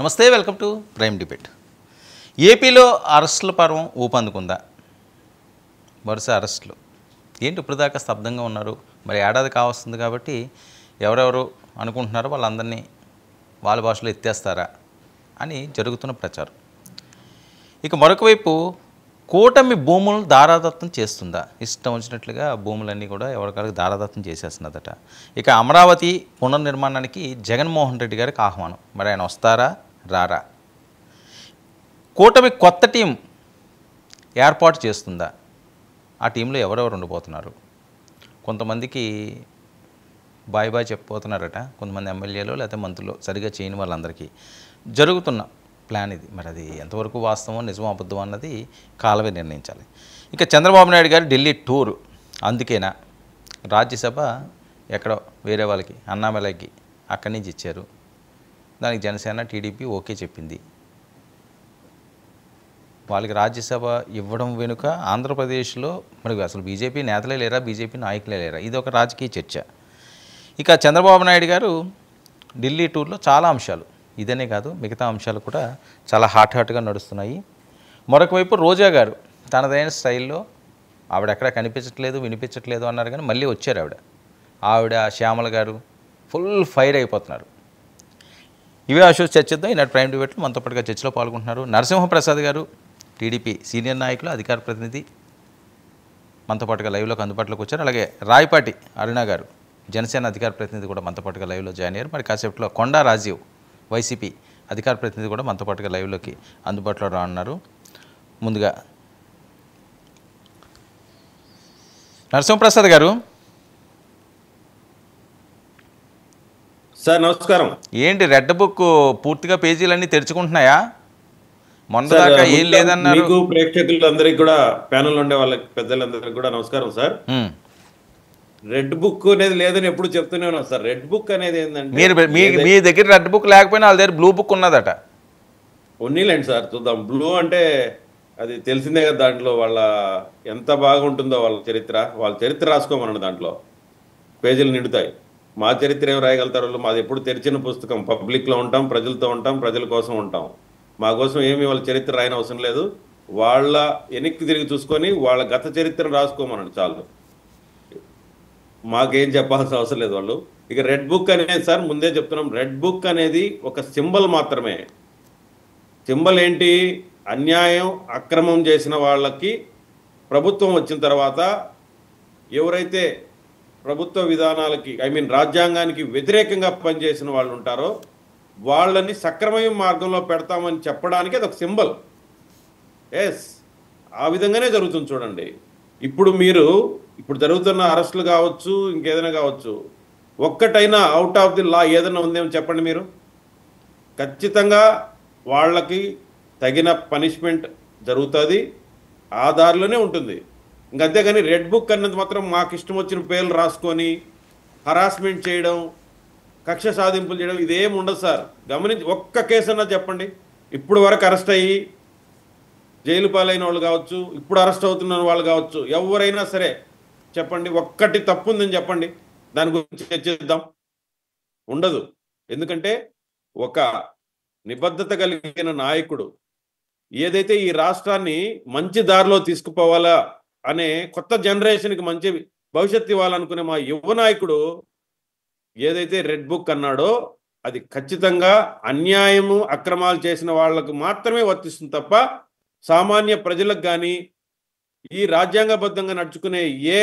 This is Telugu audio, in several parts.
నమస్తే, వెల్కమ్ టు ప్రైమ్ డిబేట్. ఏపీలో అరెస్టుల పర్వం ఊపందుకుందా? వరుస అరెస్టులు ఏంటి ఇప్పుడు దాకా స్తబ్దంగా ఉన్నారు? మరి ఏడాది కావస్తుంది కాబట్టి ఎవరెవరు అనుకుంటున్నారో వాళ్ళందరినీ వాళ్ళ భాషలో ఎత్తేస్తారా అని జరుగుతున్న ప్రచారం. ఇక మరొక వైపు కూటమి భూములను దారాదత్తం చేస్తుందా? ఇష్టం వచ్చినట్లుగా భూములన్నీ కూడా ఎవరికారికి దారాదత్తం చేసేస్తున్నదట. ఇక అమరావతి పునర్నిర్మాణానికి జగన్మోహన్ రెడ్డి గారికి ఆహ్వానం. మరి ఆయన వస్తారా రారా? కూటమి కొత్త టీం ఏర్పాటు చేస్తుందా? ఆ టీంలో ఎవరెవరు ఉండిపోతున్నారు? కొంతమందికి బాయ్ బాయ్ చెప్పిపోతున్నారట, కొంతమంది ఎమ్మెల్యేలు లేకపోతే మంత్రులు సరిగా చేయని వాళ్ళందరికీ. జరుగుతున్న ప్లాన్ ఇది. మరి అది ఎంతవరకు వాస్తవం, నిజం, అబద్ధం అన్నది కాలమే నిర్ణయించాలి. ఇక చంద్రబాబు నాయుడు గారు ఢిల్లీ టూరు, అందుకేనా రాజ్యసభ ఎక్కడో వేరే వాళ్ళకి అన్నామలైకి అక్కడి నుంచి ఇచ్చారు. దానికి జనసేన టీడీపీ ఓకే చెప్పింది. వాళ్ళకి రాజ్యసభ ఇవ్వడం వెనుక ఆంధ్రప్రదేశ్లో మరి అసలు బీజేపీ నేతలే లేరా, బీజేపీ నాయకులే లేరా? ఇది ఒక రాజకీయ చర్చ. ఇక చంద్రబాబు నాయుడు గారు ఢిల్లీ టూర్లో చాలా అంశాలు, ఇదనే కాదు మిగతా అంశాలు కూడా చాలా హాట్గా నడుస్తున్నాయి. మరొక వైపు రోజా గారు తనదైన స్టైల్లో, ఆవిడ ఎక్కడా కనిపించట్లేదు వినిపించట్లేదు అన్నారు, కానీ మళ్ళీ వచ్చారు ఆవిడ శ్యామల గారు ఫుల్ ఫైర్ అయిపోతున్నారు. ఇవే అశోక్ చర్చిద్దాం. ఈనాటి ప్రైమ్ డిబేట్లో మనతో పాటుగా చర్చలో పాల్గొంటున్నారు నరసింహప్రసాద్ గారు, టీడీపీ సీనియర్ నాయకులు, అధికార ప్రతినిధి, మనతో పాటుగా లైవ్లోకి అందుబాటులోకి వచ్చారు. అలాగే రాయపాటి అరుణ గారు, జనసేన అధికార ప్రతినిధి కూడా మనతో పాటుగా లైవ్లో జాయిన్ అయ్యారు. మరి కాసేపట్లో కొండా రాజీవ్, వైసీపీ అధికార ప్రతినిధి కూడా మనతో పాటుగా లైవ్లోకి అందుబాటులో రానున్నారు. ముందుగా నరసింహప్రసాద్ గారు సార్ నమస్కారం. ఏంటి రెడ్ బుక్ పూర్తిగా పేజీలన్నీ తెరుచుకుంటున్నాయా? మొన్న దాకా ఏం లేదన్నారు. మీకు ప్రేక్షకులందరికీ కూడా, ప్యానెల్ ఉండే వాళ్ళకి పెద్దలందరికీ కూడా నమస్కారం సార్. రెడ్ బుక్ అనేది లేదని ఎప్పుడు చెప్తూనే ఉన్నాం సార్. రెడ్ బుక్ అనేది ఏంటంటే, మీ దగ్గర రెడ్ బుక్ లేకపోయినా వాళ్ళ దగ్గర బ్లూ బుక్ ఉన్నదట. ఉన్నీలేండి సార్, చూద్దాం. బ్లూ అంటే అది తెలిసిందే కదా, దాంట్లో వాళ్ళ ఎంత బాగుంటుందో వాళ్ళ చరిత్ర రాసుకోమన్నాడు. దాంట్లో పేజీలు నిండుతాయి. మా చరిత్ర ఏం రాయగలుగుతారు వాళ్ళు? మాది ఎప్పుడు తెరిచిన పుస్తకం, పబ్లిక్లో ఉంటాం, ప్రజలతో ఉంటాం, ప్రజల కోసం ఉంటాం. మా కోసం ఏమి వాళ్ళ చరిత్ర రాయని అవసరం లేదు. వాళ్ళ వెనక్కి తిరిగి చూసుకొని వాళ్ళ గత చరిత్ర రాసుకోమన్నాడు చాలు. మాకేం చెప్పాల్సిన అవసరం లేదు వాళ్ళు. ఇక రెడ్ బుక్ అనేది సార్ ముందే చెప్తున్నాం, రెడ్ బుక్ అనేది ఒక సింబల్ మాత్రమే. సింబల్ ఏంటి? అన్యాయం అక్రమం చేసిన వాళ్ళకి ప్రభుత్వం వచ్చిన తర్వాత ఎవరైతే ప్రభుత్వ విధానాలకి రాజ్యాంగానికి వ్యతిరేకంగా పనిచేసిన వాళ్ళు ఉంటారో వాళ్ళని సక్రమమైన మార్గంలో పెడతామని చెప్పడానికి అది ఒక సింబల్. ఎస్, ఆ విధంగానే జరుగుతుంది చూడండి. ఇప్పుడు జరుగుతున్న అరెస్టులు కావచ్చు, ఇంకేదైనా కావచ్చు, ఒక్కటైనా అవుట్ ఆఫ్ ది లా ఏదైనా ఉందేమో చెప్పండి మీరు. ఖచ్చితంగా వాళ్ళకి తగిన పనిష్మెంట్ జరుగుతుంది, ఆ దారిలోనే ఉంటుంది. అంతేగాని రెడ్ బుక్ అన్నది మాత్రం మాకు ఇష్టం వచ్చిన పేర్లు రాసుకొని హరాస్మెంట్ చేయడం, కక్ష సాధింపులు చేయడం ఇదేం ఉండదు సార్. గమనించి ఒక్క కేసు అన్నా చెప్పండి. ఇప్పుడు వరకు అరెస్ట్ అయ్యి జైలు పాలైన వాళ్ళు కావచ్చు, ఇప్పుడు అరెస్ట్ అవుతున్న వాళ్ళు కావచ్చు, ఎవరైనా సరే చెప్పండి, ఒక్కటి తప్పు ఉందని చెప్పండి, దాని గురించి చర్చిద్దాం. ఉండదు. ఎందుకంటే ఒక నిబద్ధత కలిగిన నాయకుడు ఏదైతే ఈ రాష్ట్రాన్ని మంచి దారిలో తీసుకుపోవాలా అనే కొత్త జనరేషన్కి మంచి భవిష్యత్తు ఇవ్వాలనుకునే మా యువ నాయకుడు ఏదైతే రెడ్ బుక్ అన్నాడో అది ఖచ్చితంగా అన్యాయము అక్రమాలు చేసిన వాళ్లకు మాత్రమే వర్తిస్తుంది తప్ప సామాన్య ప్రజలకు కానీ ఈ రాజ్యాంగబద్ధంగా నడుచుకునే ఏ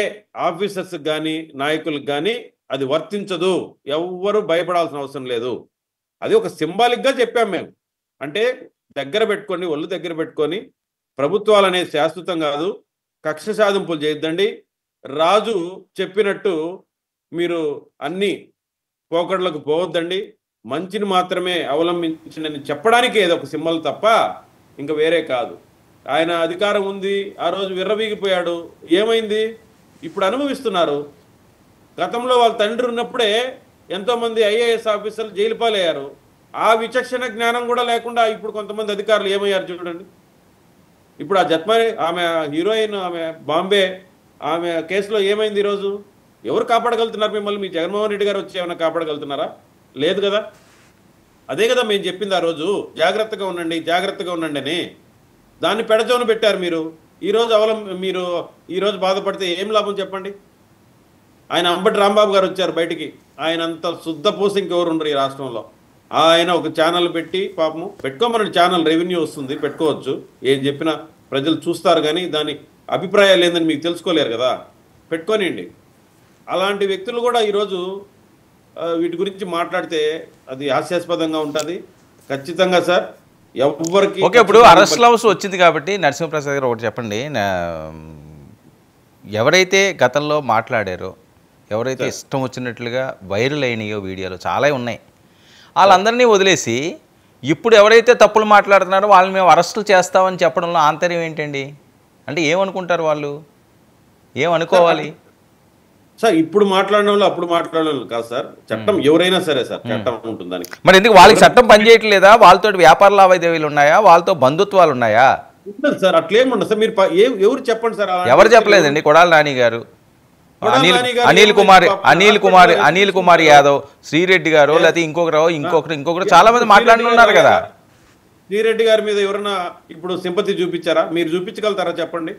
ఆఫీసర్స్కి కానీ నాయకులకు కానీ అది వర్తించదు. ఎవ్వరూ భయపడాల్సిన అవసరం లేదు. అది ఒక సింబాలిక్గా చెప్పాం మేము. అంటే ఒళ్ళు దగ్గర పెట్టుకొని ప్రభుత్వాలు అనేది శాశ్వతం కాదు, కక్ష సాధింపులు చేయొద్దండి, రాజు చెప్పినట్టు మీరు అన్ని పోకడలకు పోవద్దండి, మంచిని మాత్రమే అవలంబించండి చెప్పడానికి ఏదో ఒక సింబల్ తప్ప ఇంకా వేరే కాదు. ఆయన అధికారం ఉంది, ఆ రోజు విర్రవీగిపోయాడు, ఏమైంది? ఇప్పుడు అనుభవిస్తున్నారు. గతంలో వాళ్ళ తండ్రి ఉన్నప్పుడే ఎంతోమంది ఐఏఎస్ ఆఫీసర్లు జైలు పాలయ్యారు. ఆ విచక్షణ జ్ఞానం కూడా లేకుండా ఇప్పుడు కొంతమంది అధికారులు ఏమయ్యారు చూడండి. ఇప్పుడు ఆ జత్మాని ఆమె హీరోయిన్, ఆమె బాంబే, ఆమె కేసులో ఏమైంది? ఈరోజు ఎవరు కాపాడగలుగుతున్నారు మిమ్మల్ని? మీ జగన్మోహన్ రెడ్డి గారు వచ్చి ఏమైనా కాపాడగలుగుతున్నారా? లేదు కదా. అదే కదా మేము చెప్పింది ఆ రోజు, జాగ్రత్తగా ఉండండి జాగ్రత్తగా ఉండండి అని. దాన్ని పెడచోన పెట్టారు మీరు. మీరు ఈరోజు బాధపడితే ఏం లాభం చెప్పండి? ఆయన అంబటి రాంబాబు గారు వచ్చారు బయటికి, ఆయన అంత శుద్ధ పూసి ఇంకెవరు ఉండరు ఈ రాష్ట్రంలో. ఆయన ఒక ఛానల్ పెట్టి పాపము పెట్టుకోమని, ఛానల్ రెవెన్యూ వస్తుంది, పెట్టుకోవచ్చు, ఏం చెప్పినా ప్రజలు చూస్తారు, కానీ దాని అభిప్రాయాలు ఏందని మీకు తెలుసుకోలేరు కదా, పెట్టుకోనియండి. అలాంటి వ్యక్తులు కూడా ఈరోజు వీటి గురించి మాట్లాడితే అది హాస్యాస్పదంగా ఉంటుంది. ఖచ్చితంగా సార్ ఎవరికి ఓకే. ఇప్పుడు అరెస్ట్ హౌస్ వచ్చింది కాబట్టి నరసింహప్రసాద్ గారు ఒకటి చెప్పండి, ఎవరైతే గతంలో మాట్లాడారో, ఎవరైతే ఇష్టం వచ్చినట్లుగా వైరల్ అయినాయో వీడియోలు చాలా ఉన్నాయి, వాళ్ళందరినీ వదిలేసి ఇప్పుడు ఎవరైతే తప్పులు మాట్లాడుతున్నారో వాళ్ళని మేము అరెస్టులు చేస్తామని చెప్పడంలో ఆంతర్యం ఏంటండి? అంటే ఏమనుకుంటారు వాళ్ళు, ఏమనుకోవాలి సార్? ఇప్పుడు మాట్లాడిన వాళ్ళు అప్పుడు మాట్లాడిన వాళ్ళు కాదు సార్, చట్టం ఎవరైనా సరే సార్, చట్టం ఉంటుందని. మరి ఎందుకు వాళ్ళకి చట్టం పనిచేయట్లేదా? వాళ్ళతో వ్యాపార లావాదేవీలు ఉన్నాయా? వాళ్ళతో బంధుత్వాలు ఉన్నాయా? ఉండదు సార్, అట్లేముండదు సార్. మీరు ఎవరు చెప్పండి సార్? ఎవరు చెప్పలేదండి? కొడాలి నాని గారు, అనిల్ కుమార్ యాదవ్, శ్రీరెడ్డి గారు, లేకపోతే ఇంకొకరు చాలా మంది మాట్లాడి ఉన్నారు కదా. శ్రీరెడ్డి గారి మీద ఎవరైనా ఇప్పుడు సింపతి చూపించారా? మీరు చూపించగలుగుతారా చెప్పండి?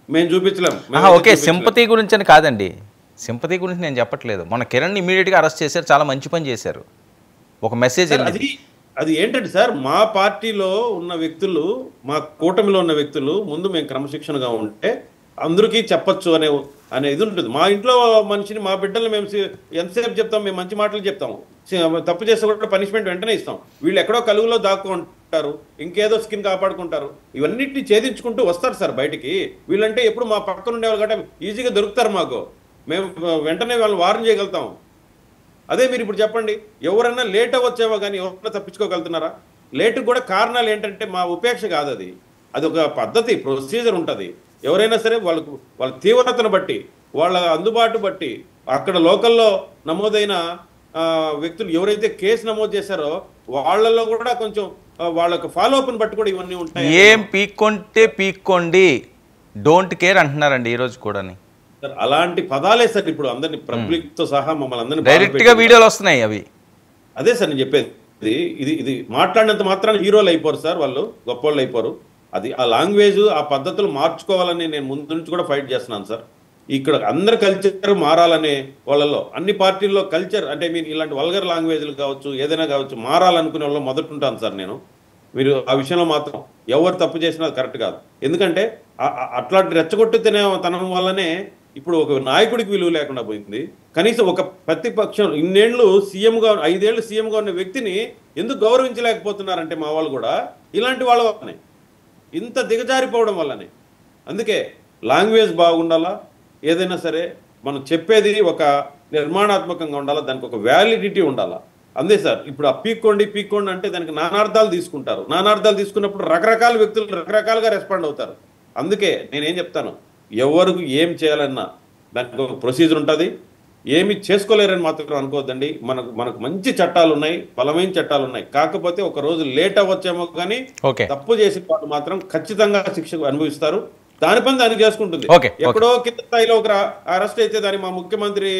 మేము చూపించలేము. ఓకే, సింపతి గురించి అని కాదండి, సింపతి గురించి నేను చెప్పట్లేదు. మన కిరణ్ ఇమీడియట్గా అరెస్ట్ చేశారు, చాలా మంచి పని చేశారు, ఒక మెసేజ్. అది ఏంటంటే సార్, మా పార్టీలో ఉన్న వ్యక్తులు, మా కూటమిలో ఉన్న వ్యక్తులు ముందు మేము క్రమశిక్షణగా ఉంటే అందరికీ చెప్పచ్చు అనే ఇది ఉంటుంది. మా ఇంట్లో మనిషిని, మా బిడ్డలు మేము ఎంతసేపు చెప్తాం, మేము మంచి మాటలు చెప్తాము, తప్పు చేస్తే కూడా పనిష్మెంట్ వెంటనే ఇస్తాం. వీళ్ళు ఎక్కడో కలుగులో దాక్కుంటారు, ఇంకేదో స్కిన్ కాపాడుకుంటారు, ఇవన్నిటిని ఛేదించుకుంటూ వస్తారు సార్ బయటికి. వీళ్ళంటే ఎప్పుడు మా పక్కన ఉండేవాళ్ళు కాబట్టి ఈజీగా దొరుకుతారు మాకు, మేము వెంటనే వాళ్ళని వార్న్ చేయగలుగుతాం. అదే మీరు ఇప్పుడు చెప్పండి, ఎవరైనా లేట్ అవ్వచ్చేవో కానీ ఎవరైనా తప్పించుకోగలుగుతున్నారా? లేటుకు కూడా కారణాలు ఏంటంటే మా ఉపేక్ష కాదు, అది ఒక పద్ధతి, ప్రొసీజర్ ఉంటుంది. ఎవరైనా సరే వాళ్ళ తీవ్రతను బట్టి, వాళ్ళ అందుబాటు బట్టి, అక్కడ లోకల్లో నమోదైన వ్యక్తులు ఎవరైతే కేసు నమోదు చేశారో వాళ్ళలో కూడా కొంచెం వాళ్ళకి ఫాలో అప్ని బట్టి కూడా ఇవన్నీ ఉంటాయి. ఏం పీక్కొంటే పీక్కోండి, డోంట్ కేర్ అంటున్నారండి ఈరోజు కూడా. అలాంటి పదాలే సార్ ఇప్పుడు అందరినీ, పబ్లిక్ తో సహా మమ్మల్ని అందరినీ డైరెక్ట్ గా వీడియోలు వస్తున్నాయి అవి. అదే సార్ నేను చెప్పేది, ఇది మాట్లాడినంత మాత్రాన్ని హీరోలు అయిపోరు సార్, వాళ్ళు గొప్పవాళ్ళు అయిపోరు. అది ఆ లాంగ్వేజ్, ఆ పద్ధతులు మార్చుకోవాలని నేను ముందు నుంచి కూడా ఫైట్ చేస్తున్నాను సార్. ఇక్కడ అందరి కల్చర్ మారాలనే వాళ్ళలో, అన్ని పార్టీల్లో కల్చర్ అంటే మీరు ఇలాంటి వల్గర్ లాంగ్వేజ్లు కావచ్చు, ఏదైనా కావచ్చు, మారాలనుకునే వాళ్ళు మొదట ఉంటాను సార్ నేను. మీరు ఆ విషయంలో మాత్రం ఎవరు తప్పు చేసినా కరెక్ట్ కాదు. ఎందుకంటే అట్లాంటి రెచ్చగొట్టుతేనే తనం వల్లనే ఇప్పుడు ఒక నాయకుడికి విలువ లేకుండా పోయింది. కనీసం ఒక ప్రతిపక్షం ఇన్నేళ్లు సీఎంగా, 5 ఏళ్ళు సీఎంగా ఉన్న వ్యక్తిని ఎందుకు గౌరవించలేకపోతున్నారంటే మా వాళ్ళు కూడా ఇలాంటి వాళ్ళ వల్లనే, ఇంత దిగజారిపోవడం వల్లనే. అందుకే లాంగ్వేజ్ బాగుండాలా, ఏదైనా సరే మనం చెప్పేది ఒక నిర్మాణాత్మకంగా ఉండాలా, దానికి ఒక వ్యాలిడిటీ ఉండాలా. అంతే సార్. ఇప్పుడు ఆ పీక్కోండి అంటే దానికి నానార్థాలు తీసుకుంటారు. నానార్థాలు తీసుకున్నప్పుడు రకరకాల వ్యక్తులు రకరకాలుగా రెస్పాండ్ అవుతారు. అందుకే నేనేం చెప్తాను, ఎవరికి ఏం చేయాలన్నా దానికి ఒక ప్రొసీజర్ ఉంటుంది. ఏమి చేసుకోలేరని మాత్రం అనుకోవద్దండి. మనకు మంచి చట్టాలు ఉన్నాయి, బలమైన చట్టాలు ఉన్నాయి. కాకపోతే ఒక రోజు లేట్ అవ్వచ్చేమో కానీ తప్పు చేసిన వాళ్ళు మాత్రం ఖచ్చితంగా శిక్ష అనుభవిస్తారు. దాని పని దాన్ని చేసుకుంటుంది. ఎక్కడో కింద స్థాయిలో ఒక అరెస్ట్ అయితే దాన్ని మా ముఖ్యమంత్రి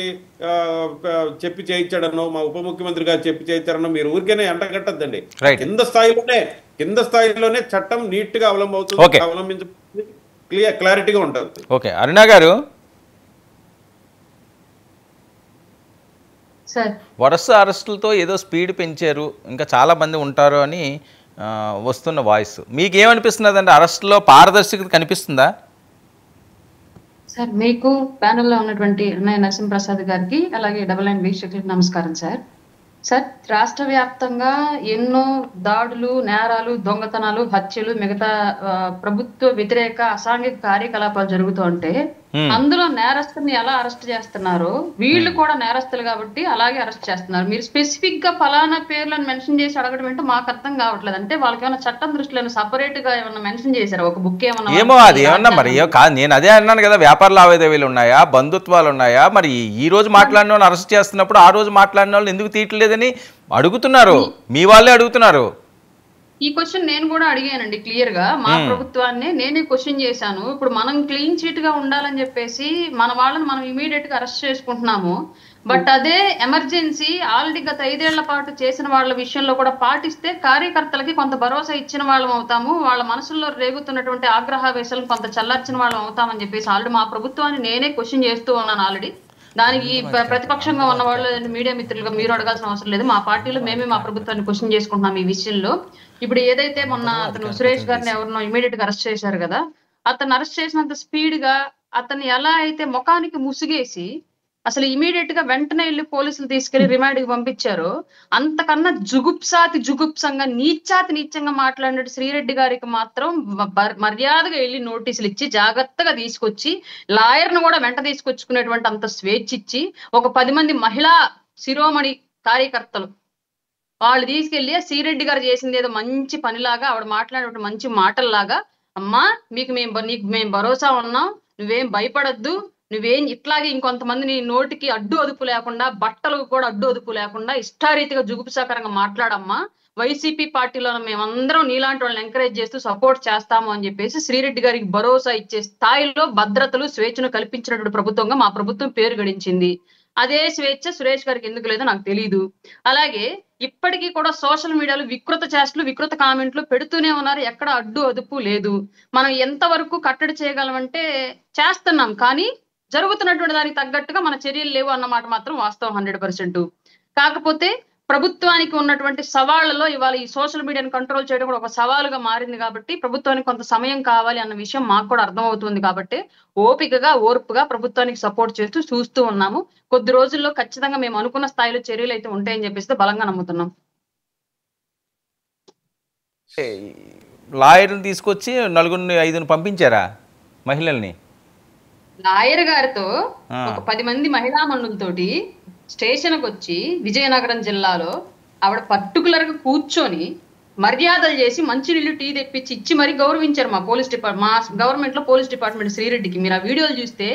చెప్పి చేయించాడనో, మా ఉప ముఖ్యమంత్రి గారు చెప్పి చేయించారనో మీరు ఊరికేనే ఎంటగట్టద్దండి. కింద స్థాయిలోనే చట్టం నీట్ గా అవలంబించబడుతుంది, క్లారిటీగా ఉంటుంది. ఓకే, అరుణ గారు, వరుస అరెస్టులతో ఏదో స్పీడ్ పెంచారు, ఇంకా చాలా మంది ఉంటారు అని వస్తున్న వాయిస్ మీకేమనిపిస్తున్నది అండి? అరెస్టులో పారదర్శకత కనిపిస్తుందా? సార్, మీకు ప్యానెల్లో ఉన్నటువంటి అన్నయ్య నరసింహప్రసాద్ గారికి అలాగే డబల్ అండ్ వీక్షకులకు నమస్కారం సార్. సార్, రాష్ట్ర వ్యాప్తంగా ఎన్నో దాడులు, నేరాలు, దొంగతనాలు, హత్యలు, మిగతా ప్రభుత్వ వ్యతిరేక అసాంఘిక కార్యకలాపాలు జరుగుతూ ఉంటే అందులో నేరస్తుల్ని ఎలా అరెస్ట్ చేస్తున్నారో వీళ్ళు కూడా నేరస్తులు కాబట్టి అలాగే అరెస్ట్ చేస్తున్నారు. మీరు స్పెసిఫిక్ గా ఫలానా పేర్లను మెన్షన్ చేసి అడగడం ఏంటో మాకు అర్థం కావట్లేదు. అంటే వాళ్ళకి ఏమైనా చట్టం దృష్టిలో సపరేట్ గా ఏమన్నా మెన్షన్ చేశారు, ఒక బుక్ ఏమన్నా? ఏమో అది ఏమన్నా మరి కాదు, నేను అదే అన్నాను కదా, వ్యాపార లావాదేవీలు ఉన్నాయా, బంధుత్వాలు ఉన్నాయా? మరి ఈ రోజు మాట్లాడిన వాళ్ళని అరెస్ట్ చేస్తున్నప్పుడు ఆ రోజు మాట్లాడిన వాళ్ళని ఎందుకు తీయట్లేదని అడుగుతున్నారు, మీ వాళ్ళే అడుగుతున్నారు. ఈ క్వశ్చన్ నేను కూడా అడిగానండి క్లియర్ గా. మా ప్రభుత్వాన్ని నేనే క్వశ్చన్ చేశాను. ఇప్పుడు మనం క్లీన్ చీట్ గా ఉండాలని చెప్పేసి మన వాళ్ళని మనం ఇమీడియట్ గా అరెస్ట్ చేసుకుంటున్నాము. బట్ అదే ఎమర్జెన్సీ ఆల్రెడీ గత 5 ఏళ్ల పాటు చేసిన వాళ్ళ విషయంలో కూడా పాటిస్తే కార్యకర్తలకి కొంత భరోసా ఇచ్చిన వాళ్ళం అవుతాము, వాళ్ళ మనసుల్లో రేగుతున్నటువంటి ఆగ్రహావేశాలను కొంత చల్లార్చిన వాళ్ళం అవుతామని చెప్పేసి ఆల్రెడీ మా ప్రభుత్వాన్ని నేనే క్వశ్చన్ చేస్తూ ఉన్నాను ఆల్రెడీ. దానికి ప్రతిపక్షంగా ఉన్న వాళ్ళు మీడియా మిత్రులుగా మీరు అడగాల్సిన అవసరం లేదు. మా పార్టీలో మేమే మా ప్రభుత్వాన్ని క్వశ్చన్ చేసుకుంటున్నాం ఈ విషయంలో. ఇప్పుడు ఏదైతే మొన్న అతను సురేష్ గారిని ఎవరినో ఇమీడియట్ గా అరెస్ట్ చేశారు కదా, అతను అరెస్ట్ చేసినంత స్పీడ్ గా అతన్ని ఎలా అయితే ముఖానికి ముసుగేసి అసలు ఇమీడియట్ గా వెంటనే వెళ్ళి పోలీసులు తీసుకెళ్లి రిమాండ్ కి పంపించారో, అంతకన్నా జుగుప్సంగా నీచంగా మాట్లాడినట్టు శ్రీరెడ్డి గారికి మాత్రం మర్యాదగా వెళ్ళి నోటీసులు ఇచ్చి జాగ్రత్తగా తీసుకొచ్చి లాయర్ను కూడా వెంట తీసుకొచ్చుకునేటువంటి అంత స్వేచ్ఛ ఇచ్చి ఒక 10 మంది మహిళా శిరోమణి కార్యకర్తలు వాళ్ళు తీసుకెళ్లి శ్రీరెడ్డి గారు చేసింది ఏదో మంచి పనిలాగా, ఆవిడ మాట్లాడే మంచి మాటల్లాగా, అమ్మా నీకు మేము భరోసా ఉన్నాం, నువ్వేం భయపడద్దు, నువ్వేం ఇట్లాగే ఇంకొంతమంది నీ నోటికి అడ్డు అదుపు లేకుండా, బట్టలకు కూడా అడ్డు అదుపు లేకుండా ఇష్టారీతిగా జుగుప్సాకరంగా మాట్లాడమ్మా, వైసీపీ పార్టీలో మేమందరం నీలాంటి వాళ్ళని ఎంకరేజ్ చేస్తూ సపోర్ట్ చేస్తాము అని చెప్పేసి శ్రీరెడ్డి గారికి భరోసా ఇచ్చే స్థాయిలో భద్రతలు స్వేచ్ఛను కల్పించినటువంటి ప్రభుత్వంగా మా ప్రభుత్వం పేరు గడించింది. అదే స్వేచ్ఛ సురేష్ గారికి ఎందుకు లేదో నాకు తెలియదు. అలాగే ఇప్పటికీ కూడా సోషల్ మీడియాలో వికృత చేష్టలు, వికృత కామెంట్లు పెడుతూనే ఉన్నారు. ఎక్కడ అడ్డు అదుపు లేదు. మనం ఎంతవరకు కట్టడి చేయగలమంటే చేస్తున్నాం, కానీ జరుగుతున్నటువంటి దానికి తగ్గట్టుగా మన చర్యలు లేవు అన్నమాట మాత్రం వాస్తవం 100%. కాకపోతే ప్రభుత్వానికి ఉన్నటువంటి సవాళ్లలో ఇవాళ ఈ సోషల్ మీడియాని కంట్రోల్ చేయడం కూడా ఒక సవాలుగా మారింది కాబట్టి ప్రభుత్వానికి కొంత సమయం కావాలి అన్న విషయం మాకు కూడా అర్థమవుతుంది. కాబట్టి ఓర్పుగా ప్రభుత్వానికి సపోర్ట్ చేస్తూ చూస్తూ ఉన్నాము. కొద్ది రోజుల్లో ఖచ్చితంగా మేము అనుకున్న స్థాయిలో చర్యలు అయితే ఉంటాయని చెప్పేసి బలంగా నమ్ముతున్నాం. లాయర్ని తీసుకొచ్చి 4-5 పంపించారా మహిళల్ని? లాయర్ గారితో ఒక 10 మంది మహిళా మనులతోటి స్టేషన్కి వచ్చి విజయనగరం జిల్లాలో ఆవిడ పర్టికులర్ గా కూర్చొని మర్యాదలు చేసి మంచినీళ్ళు టీ తెప్పించి ఇచ్చి మరీ గౌరవించారు మా గవర్నమెంట్ లో పోలీస్ డిపార్ట్మెంట్ శ్రీరెడ్డికి. మీరు ఆ వీడియోలు చూస్తే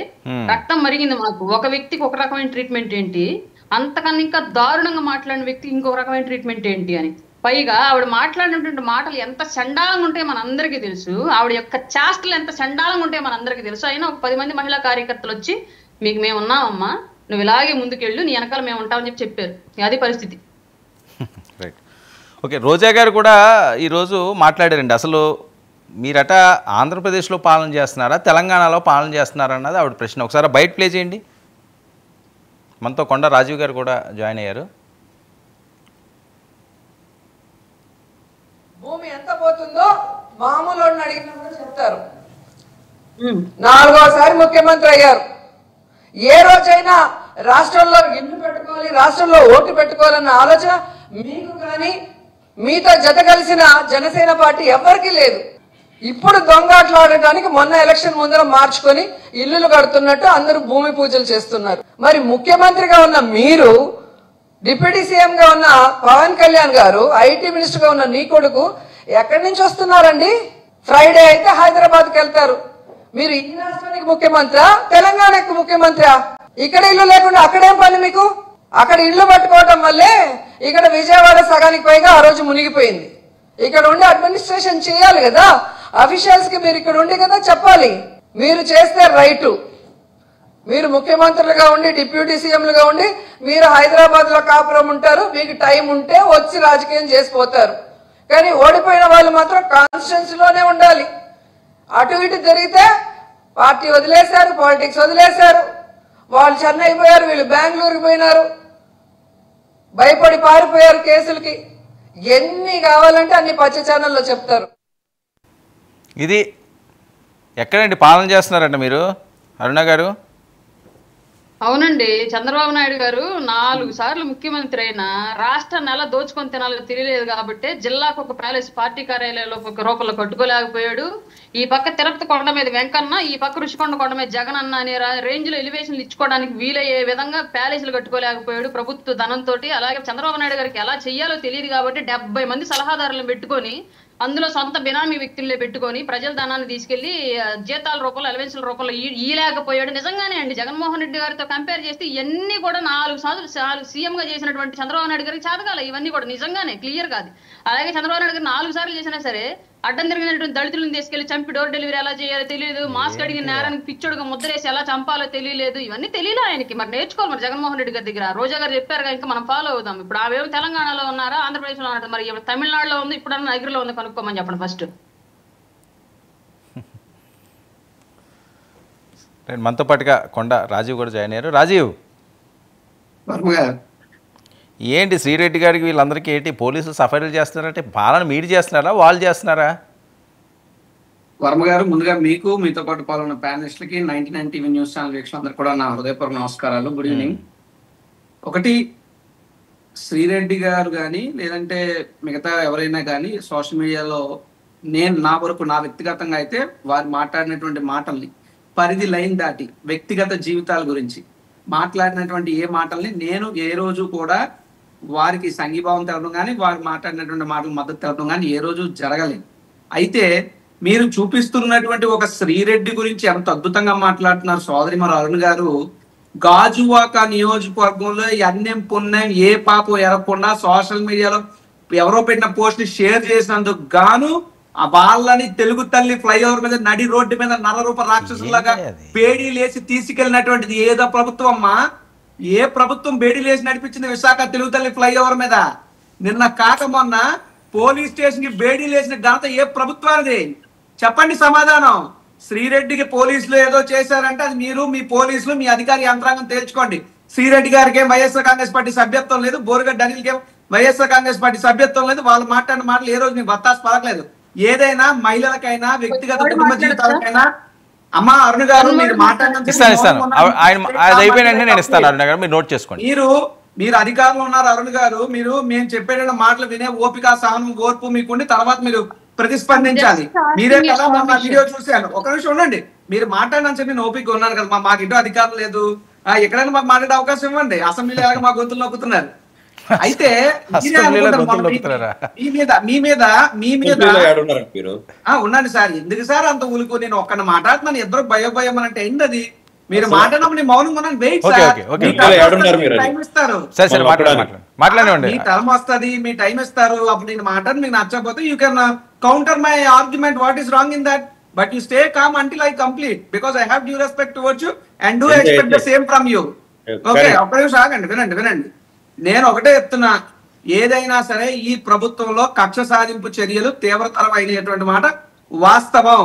రక్తం మరిగింది మాకు. ఒక వ్యక్తికి ఒక రకమైన ట్రీట్మెంట్ ఏంటి, అంతకన్నా ఇంకా దారుణంగా మాట్లాడిన వ్యక్తికి ఇంకొక రకమైన ట్రీట్మెంట్ ఏంటి అని. పైగా ఆవిడ మాట్లాడినటువంటి మాటలు ఎంత చండాలంగా ఉంటే మనందరికీ తెలుసు, ఆవిడ యొక్క చేష్టలు ఎంత చండాలంగా ఉంటే మనందరికీ తెలుసు. అయినా ఒక 10 మంది మహిళా కార్యకర్తలు వచ్చి మీకు మేము ఉన్నామమ్మా, నువ్వు ఇలాగే ముందుకెళ్ళు, నీ వెనకాల మేము ఉంటామని చెప్పి చెప్పారు. అది పరిస్థితి. Right, okay. రోజా గారు కూడా ఈరోజు మాట్లాడారండి. అసలు మీరట ఆంధ్రప్రదేశ్లో పాలన చేస్తున్నారా, తెలంగాణలో పాలన చేస్తున్నారా అన్నది ఆవిడ ప్రశ్న. ఒకసారి బయట ప్లే చేయండి. మనతో కొండ రాజీవ్ గారు కూడా జాయిన్ అయ్యారు. భూమి ఎంత పోతుందో మామూలు అడిగినప్పుడు చెప్తారు. 4వసారి ముఖ్యమంత్రి అయ్యారు. ఏ రోజైనా రాష్ట్రంలో ఇల్లు పెట్టుకోవాలి, రాష్ట్రంలో ఓటు పెట్టుకోవాలన్న ఆలోచన మీకు కానీ మీతో జత కలిసిన జనసేన పార్టీ ఎవరికీ లేదు. ఇప్పుడు దొంగాట్లాడటానికి మొన్న ఎలక్షన్ ముందర మార్చుకొని ఇల్లులు కడుతున్నట్టు అందరూ భూమి పూజలు చేస్తున్నారు. మరి ముఖ్యమంత్రిగా ఉన్న మీరు, డిప్యూటీ సీఎం గా ఉన్న పవన్ కళ్యాణ్ గారు, ఐటీ మినిస్టర్ గా ఉన్న నీ కొడుకు ఎక్కడి నుంచి వస్తున్నారండి? ఫ్రైడే అయితే హైదరాబాద్కి వెళ్తారు. మీరు ఈ రాష్ట్రానికి ముఖ్యమంత్రి, తెలంగాణకి ముఖ్యమంత్రి. ఇక్కడ ఇల్లు లేకుండా అక్కడేం పని మీకు? అక్కడ ఇల్లు పట్టుకోవటం వల్లే ఇక్కడ విజయవాడ సగానికి పైగా ఆ రోజు మునిగిపోయింది. ఇక్కడ ఉండి అడ్మినిస్ట్రేషన్ చేయాలి కదా, అఫీషియల్స్ కి మీరు ఇక్కడ ఉండి కదా చెప్పాలి. మీరు చేస్తే రైటు. మీరు ముఖ్యమంత్రులుగా ఉండి, డిప్యూటీ సీఎంలుగా ఉండి మీరు హైదరాబాద్ లో కాపురం ఉంటారు. మీకు టైం ఉంటే వచ్చి రాజకీయం చేసిపోతారు. కానీ ఓడిపోయిన వాళ్ళు మాత్రం కాన్స్టిట్యున్సీ లోనే ఉండాలి. అటు ఇటు జరిగితే పార్టీ వదిలేశారు, పాలిటిక్స్ వదిలేశారు. వాళ్ళు చెన్నై పోయారు, వీళ్ళు బెంగళూరుకి పోయినారు, భయపడి పారిపోయారు కేసులకి. ఎన్ని కావాలంటే అన్ని పచ్చ ఛానల్లో చెప్తారు. ఇది ఎక్కడండి పాలన చేస్తున్నారంట మీరు, అరుణ గారు? అవునండి, చంద్రబాబు నాయుడు గారు 4 సార్లు ముఖ్యమంత్రి అయినా రాష్ట్రాన్ని ఎలా దోచుకొని తినాలో తెలియలేదు కాబట్టి జిల్లాకు ఒక ప్యాలెస్, పార్టీ కార్యాలయంలో ఒక రూపంలో కట్టుకోలేకపోయాడు. ఈ పక్క తిరుపతి కొండ మీద వెంకన్న, ఈ పక్క ఋషికొండ కొండ మీద జగన్ అన్న అనే రేంజ్ లో ఎలివేషన్లు ఇచ్చుకోవడానికి వీలయ్యే విధంగా ప్యాలెస్లు కట్టుకోలేకపోయాడు ప్రభుత్వ ధనంతో. అలాగే చంద్రబాబు నాయుడు గారికి ఎలా చెయ్యాలో తెలియదు కాబట్టి 70 మంది సలహాదారులను పెట్టుకొని అందులో సొంత బినామీ వ్యక్తుల్ని పెట్టుకొని ప్రజల ధనాన్ని తీసుకెళ్లి జీతాల రూపంలో అలవెన్సుల రూపంలో ఈలేకపోయాడు. నిజంగానే అండి, జగన్మోహన్ రెడ్డి గారితో కంపేర్ చేస్తే ఇవన్నీ కూడా 4 సార్లు సీఎం గా చేసినటువంటి చంద్రబాబు నాయుడు గారికి చేతకాల ఇవన్నీ కూడా నిజంగానే క్లియర్ కాదు. అలాగే చంద్రబాబు నాయుడు గారు 4 సార్లు చేసినా సరే అడ్డం తిరిగినటువంటి దళితులను తీసుకెళ్లి చంపి డోర్ డెలివరీ ఎలా చేయాలో తెలియదు, మాస్క్ అడిగిన నేరానికి పిచ్చోడుగా ముద్రేసి ఎలా చంపాలో తెలియలేదు, ఇవన్నీ తెలియదు ఆయనకి. మరి నేర్చుకోవాలి మరి జగన్మోహన్ రెడ్డి గారి దగ్గర. రోజా గారు చెప్పారుగా, ఇంకా మనం ఫాలో అవుదాం. ఇప్పుడు ఆవేమో తెలంగాణలో ఉన్నారా, ఆంధ్రప్రదేశ్లో ఉన్నారా, మరి తమిళనాడులో ఉంది, ఇప్పుడన్నా నగరంలో ఉంది, కనుక్కోమని చెప్పండి ఫస్ట్. మనతో పాటుగా కొండ రాజీవ్ కూడా జాయిన్ అయ్యారు. రాజీవ్, ఏంటి శ్రీరెడ్డి గారికి వీళ్ళందరికీ ఏంటి పోలీసులు సఫైలు చేస్తున్నారంటే పాలన మీరు చేస్తున్నారా వాళ్ళు చేస్తున్నారా? వర్మ గారు, ముందుగా మీకు, మీతో పాటు పాల్గొన్న ప్యానలిస్టులకి 99 టీవీ న్యూస్ ఛానల్ వీక్షకులందరూ కూడా నా హృదయపూర్వక నమస్కారాలు. Good evening. ఒకటి, శ్రీరెడ్డి గారు కానీ లేదంటే మిగతా ఎవరైనా కానీ సోషల్ మీడియాలో నా వరకు నా వ్యక్తిగతంగా అయితే వారు మాట్లాడినటువంటి మాటల్ని పరిధి లైన్ దాటి వ్యక్తిగత జీవితాల గురించి మాట్లాడినటువంటి ఏ మాటల్ని నేను ఏ రోజు కూడా వారికి సంఘీభావం తెలపడం కానీ వారు మాట్లాడినటువంటి మాటలు మద్దతు తెలపడం కానీ ఏ రోజు జరగలేదు. అయితే మీరు చూపిస్తున్నటువంటి ఒక శ్రీరెడ్డి గురించి ఎంత అద్భుతంగా మాట్లాడుతున్నారు సోదరి మరి అరుణ్ గారు. గాజువాక నియోజకవర్గంలో అన్యం పుణ్యం ఏ పాపం ఎరగకుండా సోషల్ మీడియాలో ఎవరో పెట్టిన పోస్ట్ షేర్ చేసినందుకు గాను ఆ వాళ్ళని తెలుగు తల్లి ఫ్లైఓవర్ మీద నడి రోడ్డు మీద నరరూప రాక్షసులాగా బేడీ లేసి తీసుకెళ్ళినటువంటిది ఏదో ప్రభుత్వం అమ్మా? ఏ ప్రభుత్వం బేడీ లేసి నడిపించింది విశాఖ తెలుగు తల్లి ఫ్లైఓవర్ మీద? నిన్న కాక మొన్న పోలీస్ స్టేషన్ కి బేడీ లేసిన ఘనత ఏ ప్రభుత్వానిది? చెప్పండి సమాధానం. శ్రీరెడ్డికి పోలీసులు ఏదో చేశారంటే అది మీరు, మీ పోలీసులు, మీ అధికారి యంత్రాంగం తేల్చుకోండి. శ్రీరెడ్డి గారికి ఏం వైఎస్ఆర్ కాంగ్రెస్ పార్టీ సభ్యత్వం లేదు, బోరుగడ్డ అనిల్కి ఏం వైఎస్ఆర్ కాంగ్రెస్ పార్టీ సభ్యత్వం లేదు. వాళ్ళు మాట్లాడిన మాటలు ఏ రోజు మీకు బత్తాసు పలకలేదు. ఏదైనా మహిళలకైనా వ్యక్తిగత కుటుంబ జీవితాలకైనా అమ్మా అరుణ్ గారు మీరు మీరు అధికారంలో ఉన్నారు అరుణ్ గారు. మేము చెప్పేట మాటలు వినే ఓపిక సహనం ఓర్పు మీకుండి తర్వాత మీరు ప్రతిస్పందించాలి. మీరే కదా మా వీడియో చూశాను. ఒక నిమిషం ఉండండి. మీరు మాట్లాడని చెప్పి నేను ఓపిక ఉన్నాను కదా. మాకు ఇటు అధికారం లేదు, ఎక్కడైనా మాకు మాట్లాడే అవకాశం ఇవ్వండి. అసెంబ్లీలో ఎలాగ మా గొంతులు నొక్కుతున్నారు. అయితే ఉండండి సార్. ఎందుకు సార్ అంత ఊలుకో? నేను ఒక్కడిని మాట్లాడుతున్నాను, ఇద్దరు భయం అని అంటే ఏంటి అది? మీరు మాట్లాడినప్పుడు మౌనంగా ఉన్నాను. వెయిట్ సార్, టైం ఇస్తారు, మీ టర్మ్ వస్తుంది, మీ టైం ఇస్తారు. అప్పుడు నేను మాట్లాడి మీకు నచ్చకపోతే you can counter my argument. What is wrong in that? But you stay calm until I complete because I have due respect towards you and do expect the same from you. Okay, ఒక్క నిమిషం ఆగండి, వినండి. నేను ఒకటే చెప్తున్నా, ఏదైనా సరే ఈ ప్రభుత్వంలో కక్ష సాధింపు చర్యలు తీవ్రతరమైనటువంటి మాట వాస్తవం.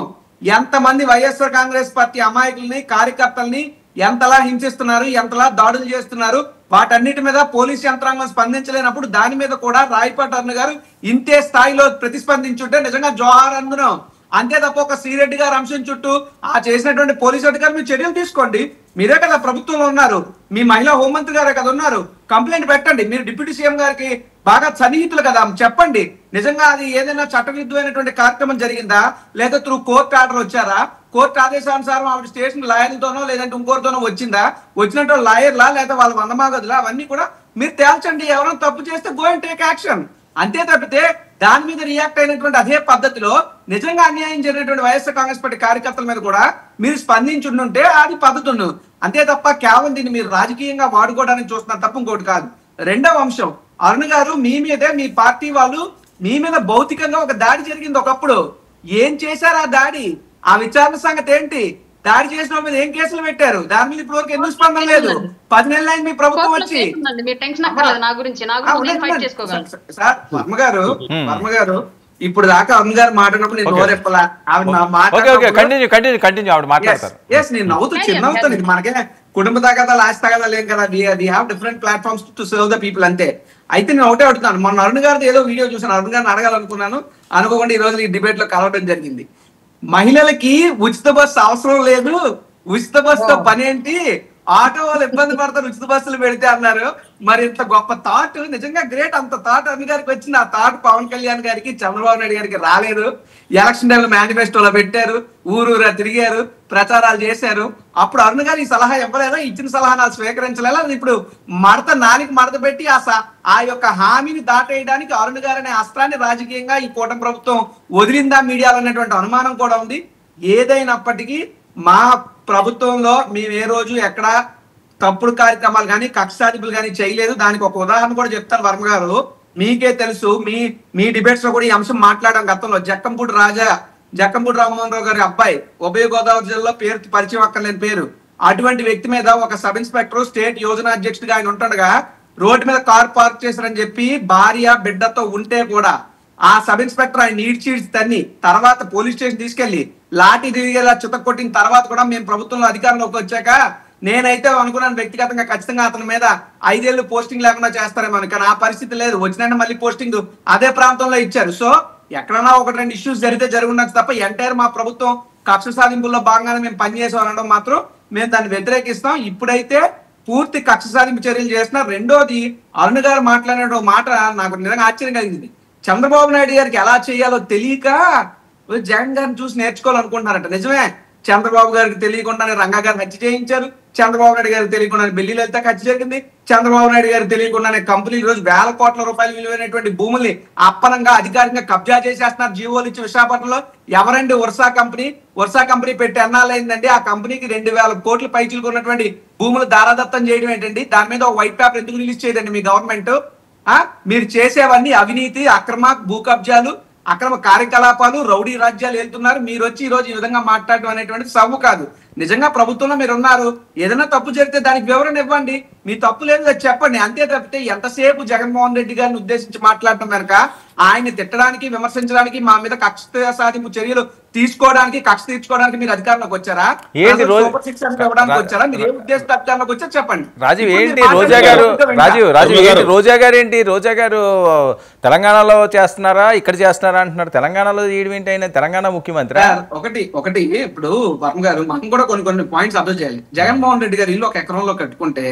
ఎంతమంది వైఎస్ఆర్ కాంగ్రెస్ పార్టీ అమాయకుల్ని కార్యకర్తల్ని ఎంతలా హింసిస్తున్నారు, ఎంతలా దాడులు చేస్తున్నారు, వాటన్నిటి మీద పోలీస్ యంత్రాంగం స్పందించలేనప్పుడు దాని మీద కూడా రాయపాటి అరుణ్ గారు ఇంతే స్థాయిలో ప్రతిస్పందించుంటే నిజంగా జోహార్ అందును. అంతే తప్ప ఒక శ్రీరెడ్డి గారు అంశం చుట్టూ ఆ చేసినటువంటి పోలీసు అధికారులు మీరు చర్యలు తీసుకోండి. మీరే కదా ప్రభుత్వంలో ఉన్నారు, మీ మహిళా హోంమంత్రి గారే కదా ఉన్నారు. కంప్లైంట్ పెట్టండి. మీరు డిప్యూటీ సీఎం గారికి బాగా సన్నిహితులు కదా, చెప్పండి. నిజంగా అది ఏదైనా చట్టవిరుద్ధమైనటువంటి కార్యక్రమం జరిగిందా, లేదా త్రూ కోర్టు ఆర్డర్ వచ్చారా, కోర్టు ఆదేశానుసారం ఆవిడ స్టేషన్ లాయర్లతోనో లేదంటే ఇంకోరితోనో వచ్చిందా, వచ్చినట్టు లాయర్లా లేదా వాళ్ళ వందమాగదులా, అవన్నీ కూడా మీరు తేల్చండి. ఎవరైనా తప్పు చేస్తే గో అండ్ టేక్ యాక్షన్. అంతే తప్పితే దాని మీద రియాక్ట్ అయినటువంటి అదే పద్ధతిలో నిజంగా అన్యాయం జరిగినటువంటి వైఎస్ఆర్ కాంగ్రెస్ పార్టీ కార్యకర్తల మీద కూడా మీరు స్పందించుంటే అది పద్ధతి ఉండదు. అంతే తప్ప కేవలం దీన్ని మీరు రాజకీయంగా వాడుకోవడానికి చూస్తున్నారు తప్ప ఇంకోటి కాదు. రెండవ అంశం, అరుణ్ గారు మీ మీదే మీ పార్టీ వాళ్ళు మీ మీద భౌతికంగా ఒక దాడి జరిగింది ఒకప్పుడు. ఏం చేశారు ఆ దాడి? ఆ విచారణ సంగతి ఏంటి? దాడి చేసిన మీద ఏం కేసులు పెట్టారు? దాని మీద ఇప్పటివరకు ఎందుకు స్పందన లేదు? 10 నెలలు అయింది మీ ప్రభుత్వం వచ్చి. సార్ వర్మ గారు ఇప్పుడు దాకా అరుణ్ గారు మాట్లాడినప్పుడు నేను నోరెప్పలా, ఆవిడ నేను నవ్వుతూ చిన్నవుతాను. ఇది మనకే కుటుంబ తగాదాలు ఆస్తి తగాదాలు లేం కదా. We have different platforms to serve the people అంతే. అయితే నేను ఒకటే అడుగుతాను, మొన్న అరుణ్ గారిది ఏదో వీడియో చూసాను, అరుణ్ గారిని అడగాలనుకున్నాను, అనుకోకుండా ఈ రోజు ఈ డిబేట్ లో కలవడం జరిగింది. మహిళలకి ఉచిత బస్సు అవసరం లేదు, ఉచిత బస్సుతో పని ఏంటి, ఆటో వాళ్ళు ఇబ్బంది పడతారు ఉచిత బస్సులు పెడితే అన్నారు. మరి ఇంత గొప్ప థాట్ నిజంగా గ్రేట్. అంత థాట్ అరుణ్ గారికి వచ్చింది. ఆ థాట్ పవన్ కళ్యాణ్ గారికి, చంద్రబాబు నాయుడు గారికి రాలేదు. ఎలక్షన్ టైంలో మేనిఫెస్టోలో పెట్టారు, ఊరూరా తిరిగారు, ప్రచారాలు చేశారు. అప్పుడు అరుణ్ గారు ఈ సలహా ఇవ్వలేదా? ఇచ్చిన సలహా నాకు స్వీకరించలేదా? ఇప్పుడు నానికి మడత పెట్టి ఆ యొక్క హామీని దాటేయడానికి అరుణ్ గారు అనే అస్త్రాన్ని రాజకీయంగా ఈ కూటమి ప్రభుత్వం వదిలిందా మీడియాలో అనేటువంటి అనుమానం కూడా ఉంది. ఏదైనప్పటికీ మా ప్రభుత్వంలో మేము ఏ రోజు ఎక్కడ తప్పుడు కార్యక్రమాలు కానీ కక్ష సాధింపులు కానీ చేయలేదు. దానికి ఒక ఉదాహరణ కూడా చెప్తాను వర్మ గారు. మీకే తెలుసు, మీ డిబేట్స్ లో కూడా ఈ అంశం మాట్లాడడం గతంలో. జక్కంపూడి రామ్మోహన్ రావు గారి అబ్బాయి, ఉభయ గోదావరి జిల్లాలో పేరు పరిచయం అక్కర్లేని పేరు. అటువంటి వ్యక్తి మీద ఒక సబ్ ఇన్స్పెక్టర్ స్టేట్ యోజన అధ్యక్షుడిగా ఆయన ఉంటుండగా రోడ్డు మీద కార్ పార్క్ చేశారని చెప్పి భార్య బిడ్డతో ఉంటే కూడా ఆ సబ్ ఇన్స్పెక్టర్ ఆయన నీడ్ చీడ్స్ తన్ని తర్వాత పోలీస్ స్టేషన్ తీసుకెళ్లి లాఠీ తిరిగేలా చితక్కొట్టిన తర్వాత కూడా మేము ప్రభుత్వంలో అధికారంలోకి వచ్చాక నేనైతే అనుకున్నాను వ్యక్తిగతంగా ఖచ్చితంగా అతని మీద 5 ఏళ్ళు పోస్టింగ్ లేకుండా చేస్తారేమో. కానీ ఆ పరిస్థితి లేదు. వచ్చిన మళ్ళీ పోస్టింగ్ అదే ప్రాంతంలో ఇచ్చారు. సో ఎక్కడన్నా 1-2 ఇష్యూస్ జరిగితే జరుగుండొచ్చు తప్ప ఎంటైర్ మా ప్రభుత్వం కక్ష సాధింపుల్లో భాగంగానే మేము పనిచేసాం అనడం మాత్రం మేము దాన్ని వ్యతిరేకిస్తాం. ఇప్పుడైతే పూర్తి కక్ష సాధింపు చర్యలు చేస్తున్నారు. రెండోది, అరుణ్ గారు మాట్లాడిన మాట నాకు నిజంగా ఆశ్చర్యం కలిగింది. చంద్రబాబు నాయుడు గారికి ఎలా చేయాలో తెలియక జగన్ గారిని చూసి నేర్చుకోవాలనుకుంటున్నారట. నిజమే, చంద్రబాబు గారికి తెలియకుండానే రంగా గారిని హత్య చేయించారు. చంద్రబాబు నాయుడు గారికి తెలియకుండానే బెల్లి లలిత హత్య జరిగింది. చంద్రబాబు నాయుడు గారికి తెలియకుండానే కంపెనీలు ఈ రోజు వేల కోట్ల రూపాయలు విలువైనటువంటి భూముల్ని అప్పనంగా అధికారికంగా కబ్జా చేసేస్తున్నారు. జీవోలు ఇచ్చి విశాఖపట్నంలో ఎవరండి? వర్షా కంపెనీ పెట్టి ఎన్నాళ్ళైందండి? ఆ కంపెనీకి 2000 కోట్ల పైచిలుకున్నటువంటి భూములు దారాదత్తం చేయడం ఏంటండి? దాని మీద ఒక వైట్ పేపర్ ఎందుకు రిలీజ్ చేయదండి మీ గవర్నమెంట్? మీరు చేసేవన్నీ అవినీతి, అక్రమ భూ కబ్జాలు, అక్రమ కార్యకలాపాలు, రౌడీ రాజ్యాలు వెళ్తున్నారు. మీరు వచ్చి ఈ రోజు ఈ విధంగా మాట్లాడడం అనేటువంటిది సవ్వు కాదు. నిజంగా ప్రభుత్వంలో మీరు ఉన్నారు, ఏదైనా తప్పు జరిగితే దానికి వివరణ ఇవ్వండి. మీ తప్పు లేదు చెప్పండి. అంతే తప్పితే ఎంతసేపు జగన్మోహన్ రెడ్డి గారిని ఉద్దేశించి మాట్లాడటం వెనక ఆయన్ని తిట్టడానికి, విమర్శించడానికి, మా మీద కక్ష సాధింపు చర్యలు తీసుకోవడానికి, కక్ష తీర్చుకోవడానికి మీరు అధికారంలోకి వచ్చారా? సూపర్ సిక్స్ ఇవ్వడానికి వచ్చారా? మీరు ఏ ఉద్దేశంతో అధికారంలోకి వచ్చారు చెప్పండి. రాజీవ్ ఏంటి రోజా గారు తెలంగాణలో చేస్తున్నారా, ఇక్కడ చేస్తున్నారా అంటున్నారు. తెలంగాణలో చేయడం ఏంటి? ఆయన తెలంగాణ ముఖ్యమంత్రి. ఒకటి ఇప్పుడు వర్మ గారు మనం కూడా కొన్ని పాయింట్స్ అబ్జర్వ్ చేయాలి. జగన్మోహన్ రెడ్డి గారు ఇల్లు 1 ఎకరంలో కట్టుకుంటే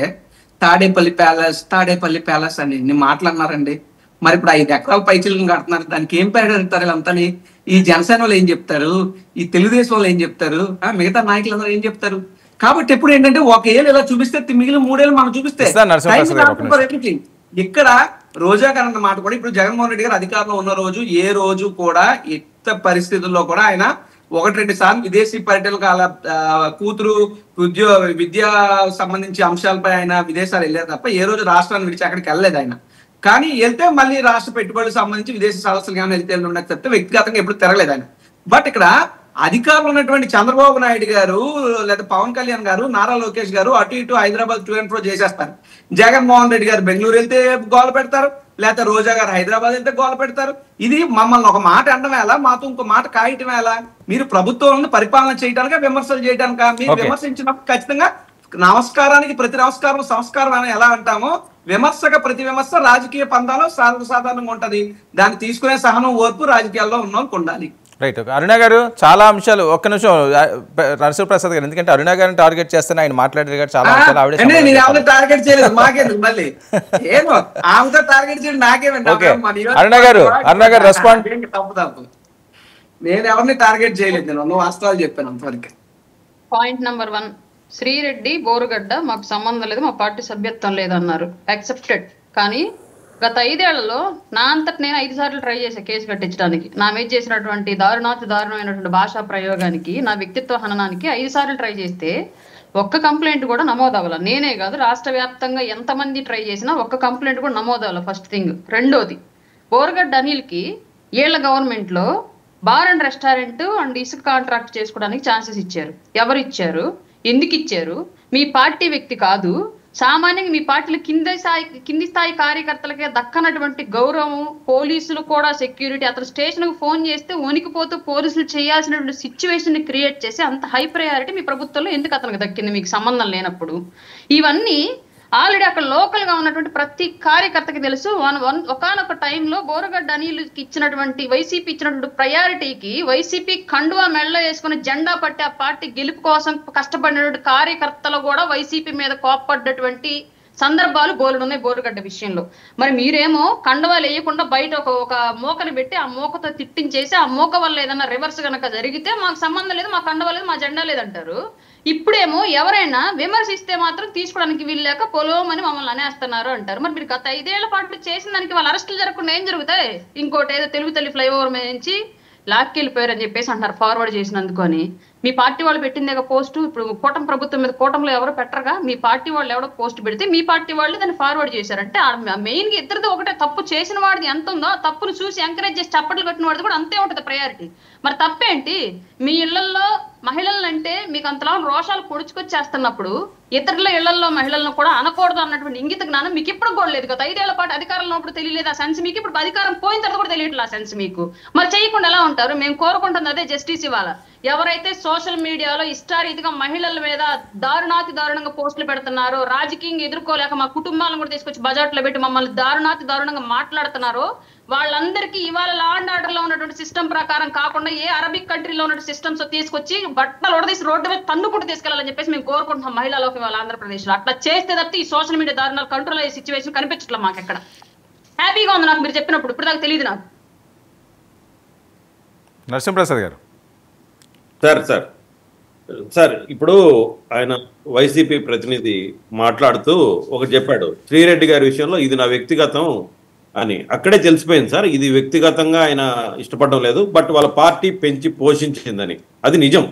తాడేపల్లి ప్యాలెస్ అని ఇన్ని మాట్లాడినారండి. మరి ఇప్పుడు 5 ఎకరాల పైచిలుగా కడుతున్నారు. దానికి ఏం పేరు అడుగుతారు వీళ్ళంతాని? ఈ జనసేన వాళ్ళు ఏం చెప్తారు? ఈ తెలుగుదేశం వాళ్ళు ఏం చెప్తారు? మిగతా నాయకులందరూ ఏం చెప్తారు? కాబట్టి ఎప్పుడు ఏంటంటే 1 ఏళ్ళు ఇలా చూపిస్తే మిగిలిన 3 ఏళ్ళు మనం చూపిస్తే ఇక్కడ రోజా గారు అన్న మాట కూడా ఇప్పుడు జగన్మోహన్ రెడ్డి గారు అధికారంలో ఉన్న రోజు ఏ రోజు కూడా ఎత్త పరిస్థితుల్లో కూడా ఆయన 1-2 సార్లు విదేశీ పర్యటనకు అలా కూతురు విద్యా సంబంధించి అంశాలపై ఆయన విదేశాలు వెళ్ళారు తప్ప ఏ రోజు రాష్ట్రాన్ని విడిచి అక్కడికి వెళ్ళలేదు ఆయన. కానీ వెళ్తే మళ్ళీ రాష్ట్ర పెట్టుబడులకు సంబంధించి విదేశీ సదస్సులు కానీ వెళ్తే ఉండక చెప్తే వ్యక్తిగతంగా ఎప్పుడు తిరగలేదు ఆయన. బట్ ఇక్కడ అధికారంలో ఉన్నటువంటి చంద్రబాబు నాయుడు గారు లేదా పవన్ కళ్యాణ్ గారు, నారా లోకేష్ గారు అటు ఇటు హైదరాబాద్ టు అండ్ ఫ్రో చేసేస్తారు. జగన్మోహన్ రెడ్డి గారు బెంగళూరు వెళ్తే గోల పెడతారు, లేకపోతే రోజా గారు హైదరాబాద్ వెళ్తే గోల పెడతారు. ఇది మమ్మల్ని ఒక మాట అనడం ఎలా, మాతో ఇంకో మాట కాయటం ఎలా? మీరు ప్రభుత్వాలను పరిపాలన చేయడానికా, విమర్శలు చేయడానికా? మీరు విమర్శించినప్పుడు ఖచ్చితంగా నమస్కారానికి ప్రతి నమస్కారం సంస్కారం అని ఎలా అంటామో, విమర్శక ప్రతి విమర్శ రాజకీయ పందాలో సాధారణంగా ఉంటది. దాన్ని తీసుకునే సహనం, ఓర్పు రాజకీయాల్లో ఉన్న వాళ్ళకి ఉండాలి. రైట్. అరుణ గారు చాలా అంశాలు, ఒక్క నిమిషం నరసింహప్రసాద్ గారు, ఎందుకంటే అరుణ గారిని టార్గెట్ చేస్తే ఆయన మాట్లాడారు గారు చాలా అంశాలు. ఆవిడ టార్గెట్ చేయలేదు, మాకేందుకు మళ్ళీ ఏమో ఆమెతో టార్గెట్ చేయడం నాకేమండి. అరుణ గారు రెస్పాండ్. తప్పు నేను ఎవరిని టార్గెట్ చేయలేదు, నేను వాస్తవాలు చెప్పాను అంతవరకు. పాయింట్ నెంబర్ 1, శ్రీరెడ్డి బోరుగడ్డ మాకు సంబంధం లేదు, మా పార్టీ సభ్యత్వం లేదన్నారు. యాక్సెప్టెడ్. కానీ గత 5 ఏళ్లలో నా అంతటి నేను 5 సార్లు ట్రై చేసే కేసు కట్టించడానికి, నా మీద చేసినటువంటి దారుణమైనటువంటి భాషా ప్రయోగానికి, నా వ్యక్తిత్వ హననానికి 5 సార్లు ట్రై చేస్తే ఒక్క కంప్లైంట్ కూడా నమోదు అవ్వాలి. నేనే కాదు, రాష్ట్ర వ్యాప్తంగా ఎంతమంది ట్రై చేసినా ఒక్క కంప్లైంట్ కూడా నమోదు అవ్వాలి. First thing. రెండోది, బోరుగడ్డ అనిల్కి ఏళ్ల గవర్నమెంట్ లో బార్ అండ్ రెస్టారెంట్ అండ్ ఇసుక కాంట్రాక్ట్ చేసుకోవడానికి ఛాన్సెస్ ఇచ్చారు. ఎవరు ఇచ్చారు? ఎందుకు ఇచ్చారు? మీ పార్టీ వ్యక్తి కాదు, సామాన్యంగా మీ పార్టీలో కింది స్థాయి కార్యకర్తలకే దక్కనటువంటి గౌరవం, పోలీసులు కూడా సెక్యూరిటీ, అతను స్టేషన్కు ఫోన్ చేస్తే వణికిపోతూ పోలీసులు చేయాల్సినటువంటి సిచ్యువేషన్ ని క్రియేట్ చేసి అంత హై ప్రయారిటీ మీ ప్రభుత్వంలో ఎందుకు అతనికి దక్కింది మీకు సంబంధం లేనప్పుడు? ఇవన్నీ ఆల్రెడీ అక్కడ లోకల్ గా ఉన్నటువంటి ప్రతి కార్యకర్తకి తెలుసు. ఒకానొక టైంలో బోరగడ్డ అనిల్కి ఇచ్చినటువంటి వైసీపీ ఇచ్చినటువంటి ప్రయారిటీకి వైసీపీ కండువా మెళ్ళ వేసుకుని జెండా పట్టి ఆ పార్టీ గెలుపు కోసం కష్టపడినటువంటి కార్యకర్తలు కూడా వైసీపీ మీద కోప్పడ్డటువంటి సందర్భాలు బోలుడున్నాయి బోరుగడ్డ విషయంలో. మరి మీరేమో కండవాలు వేయకుండా బయట ఒక మోకని పెట్టి ఆ మోకతో తిట్టించేసి ఆ మోక వల్ల ఏదన్నా రివర్స్ గనక జరిగితే మాకు సంబంధం లేదు, మా కండవ లేదు, మా జెండా లేదంటారు. ఇప్పుడేమో ఎవరైనా విమర్శిస్తే మాత్రం తీసుకోవడానికి వీల్లేక పొలోమని మమ్మల్ని అనేస్తున్నారు అంటారు. మరి మీరు గత 5 ఏళ్ల పాటు చేసిన దానికి వాళ్ళ అరెస్టులు జరగకుండా ఏం జరుగుతాయి? ఇంకోటి ఏదో తెలుగు తల్లి ఫ్లైఓవర్ మీద నుంచి లాక్కెళ్ళిపోయారని చెప్పేసి అంటారు ఫార్వర్డ్ చేసినందుకు అని. మీ పార్టీ వాళ్ళు పెట్టిందే పోస్టు. ఇప్పుడు కూటమి ప్రభుత్వం మీద కూటమిలో ఎవరో పెట్టరుగా, మీ పార్టీ వాళ్ళు ఎవరో పోస్ట్ పెడితే మీ పార్టీ వాళ్ళు దాన్ని ఫార్వర్డ్ చేశారంటే మెయిన్ గా ఇద్దరిది ఒకటే. తప్పు చేసిన వాడిది ఎంత ఉందో ఆ తప్పును చూసి ఎంకరేజ్ చేసి చప్పట్లు కట్టిన వాడిది కూడా అంతే ఉంటుంది ప్రయారిటీ. మరి తప్పేంటి? మీ ఇళ్లలో మహిళలంటే మీకు అంతలా రోషాలు పొడుచుకొచ్చేస్తున్నప్పుడు ఇతరుల ఇళ్లలో మహిళలను కూడా అనకూడదు అన్నటువంటి ఇంగిత జ్ఞానం మీకు ఇప్పుడు కూడా లేదు. గత 5 ఏళ్ల పాటు అధికారంలో ఉన్నప్పుడు తెలియలేదు ఆ సెన్స్ మీకు, ఇప్పుడు అధికారం పోయిన తర్వాత కూడా తెలియట్లేదు ఆ సెన్స్ మీకు. మరి చేయకుండా ఎలా ఉంటారు? మేము కోరుకుంటుంది అదే జస్టిస్ ఇవ్వాల. ఎవరైతే సోషల్ మీడియాలో ఇష్టారీతిగా మహిళల మీద దారుణంగా పోస్టులు పెడుతున్నారో, రాజకీయంగా ఎదుర్కోలేక మా కుటుంబాలను కూడా తీసుకొచ్చి బజార్లో పెట్టి మమ్మల్ని దారుణంగా మాట్లాడుతున్నారో వాళ్ళందరికీ ఇవాళ లా అండ్ ఆర్డర్ లో ఉన్నటువంటి సిస్టమ్ ప్రకారం కాకుండా ఏ అరబిక్ కంట్రీలో ఉన్న సిస్టమ్స్ తీసుకొచ్చి బట్టలు ఉడదీసి రోడ్డు మీద తన్నుకుంటూ తీసుకెళ్లాలని చెప్పేసి మేము కోరుకుంటున్నాం మహిళలకు ఇవాళ ఆంధ్రప్రదేశ్ లో. అట్లా చేస్తే తప్పితే ఈ సోషల్ మీడియా దారుణాలు కంట్రోల్ అయ్యే సిచ్యువేషన్ కనిపించట్లేదు మాకు ఎక్కడ. హ్యాపీగా ఉంది నాకు మీరు చెప్పినప్పుడు, ఇప్పుడు దాకా తెలియదు నాకు. నరసింహప్రసాద్ గారు సార్ ఇప్పుడు ఆయన వైసీపీ ప్రతినిధి మాట్లాడుతూ ఒకటి చెప్పాడు, శ్రీరెడ్డి గారి విషయంలో ఇది నా వ్యక్తిగతం అని. అక్కడే తెలిసిపోయింది సార్, ఇది వ్యక్తిగతంగా ఆయన ఇష్టపడడం లేదు, బట్ వాళ్ళ పార్టీ పెంచి పోషించిందని. అది నిజం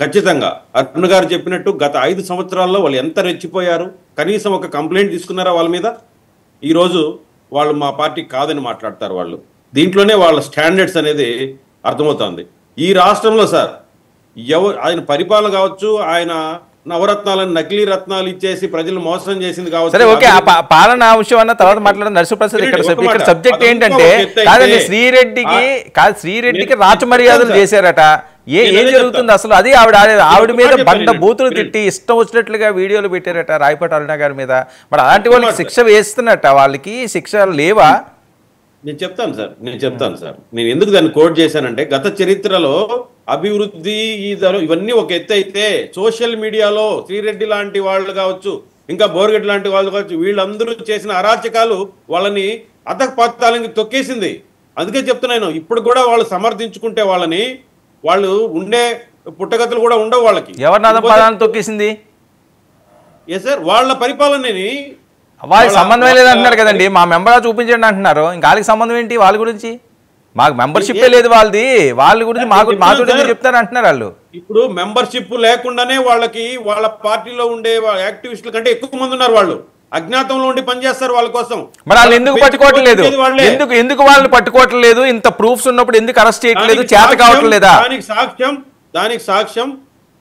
ఖచ్చితంగా. అరుణ్ గారు చెప్పినట్టు గత 5 సంవత్సరాల్లో వాళ్ళు ఎంత రెచ్చిపోయారు. కనీసం ఒక కంప్లైంట్ తీసుకున్నారా వాళ్ళ మీద? ఈరోజు వాళ్ళు మా పార్టీ కాదని మాట్లాడతారు వాళ్ళు. దీంట్లోనే వాళ్ళ స్టాండర్డ్స్ అనేది అర్థమవుతుంది. ఈ రాష్ట్రంలో సార్ ఆయన పరిపాలన కావచ్చు, ఆయన నవరత్నాలను నకిలీ రత్నాలు ఇచ్చేసి ప్రజలు మోసం చేసింది కావచ్చు. సరే ఓకే, పాలన విషయం అన్న తర్వాత మాట్లాడడం. నరసింహప్రసాద్ ఇక్కడ సబ్జెక్ట్ ఏంటంటే కాదండి, శ్రీరెడ్డికి రాచమర్యాదలు చేశారట. ఏం జరుగుతుంది అసలు? అది ఆవిడ మీద బండ బూతులు తిట్టి ఇష్టం వచ్చినట్లుగా వీడియోలు పెట్టారట రాయపాటి అరుణ గారి మీద. మరి అలాంటి వాళ్ళకి శిక్ష వేస్తున్నట్ట, వాళ్ళకి శిక్ష లేవా? నేను చెప్తాను సార్ నేను ఎందుకు దాన్ని కోట్ చేశానంటే, గత చరిత్రలో అభివృద్ధి ఇవన్నీ ఒక ఎత్తు అయితే సోషల్ మీడియాలో శ్రీరెడ్డి లాంటి వాళ్ళు కావచ్చు, ఇంకా బోర్గెట్ లాంటి వాళ్ళు కావచ్చు, వీళ్ళందరూ చేసిన అరాచకాలు వాళ్ళని అధపాతాళానికి తొక్కేసింది. అందుకే చెప్తున్నాను, ఇప్పుడు కూడా వాళ్ళు సమర్థించుకుంటే వాళ్ళని వాళ్ళు ఉండే పుట్టగతులు కూడా ఉండవు వాళ్ళకి. ఎవరిని అధపాతాళానికి తొక్కేసింది? సార్ వాళ్ళ పరిపాలనని వాళ్ళకి సంబంధం లేదంటున్నారు కదండి. మా మెంబర్ చూపించండి అంటున్నారు, ఇంకా వాళ్ళకి సంబంధం ఏంటి? వాళ్ళ గురించి మాకు మెంబర్షిప్ లేదు వాళ్ళది, వాళ్ళ గురించి మాతో చెప్తారు అంటున్నారు వాళ్ళు. ఇప్పుడు మెంబర్షిప్ లేకుండానే వాళ్ళకి వాళ్ళ పార్టీలో ఉండే యాక్టివిస్టుల కంటే ఎక్కువ మంది ఉన్నారు. వాళ్ళు అజ్ఞాతంలో ఉండి పనిచేస్తారు వాళ్ళ కోసం. మరి వాళ్ళు ఎందుకు పట్టుకోవట్లేదు? ఎందుకు వాళ్ళని పట్టుకోవట్లేదు? ఇంత ప్రూఫ్స్ ఉన్నప్పుడు ఎందుకు అరెస్ట్ చేయట్లేదు? చేత కావట్లేదా? దానికి సాక్ష్యం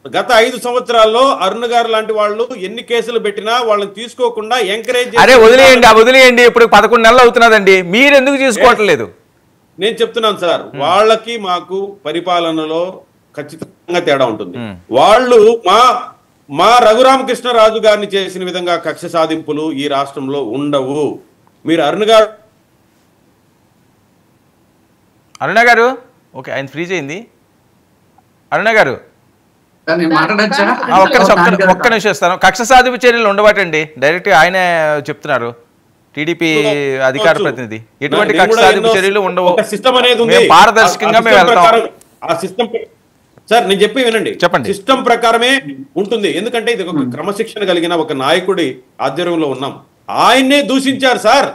గత 5 సంవత్సరాల్లో అరుణ్ గారు లాంటి వాళ్ళు ఎన్ని కేసులు పెట్టినా వాళ్ళని తీసుకోకుండా ఎంకరేజ్. అరే వదిలేయండి, ఇప్పుడు 11 నెలలు అవుతున్నదండి, మీరు ఎందుకు తీసుకోవట్లేదు? నేను చెప్తున్నాను సార్, వాళ్ళకి మాకు పరిపాలనలో ఖచ్చితంగా తేడా ఉంటుంది. వాళ్ళు మా రఘురామకృష్ణరాజు గారిని చేసిన విధంగా కక్ష సాధింపులు ఈ రాష్ట్రంలో ఉండవు. మీరు అరుణ గారు ఓకే, ఆయన ఫ్రీ చేయింది. అరుణ గారు ఒక్క నిమిషం ఇస్తాను. కక్ష సాధింపు చర్యలు ఉండబట్టండి, డైరెక్ట్ ఆయనే చెప్తున్నారు, టీడీపీ అధికార ప్రతినిధి. ఎటువంటి కక్ష సాధింపు చర్యలు ఉండవు, పారదర్శకంగా మేము వెళ్తాం. ఆ సిస్టమ్ సార్ నేను చెప్పి వినండి, చెప్పండి. సిస్టమ్ ప్రకారమే ఉంటుంది. ఎందుకంటే ఇది ఒక క్రమశిక్షణ కలిగిన ఒక నాయకుడి ఆధ్వర్యంలో ఉన్నాం. ఆయన్నే దూషించారు సార్,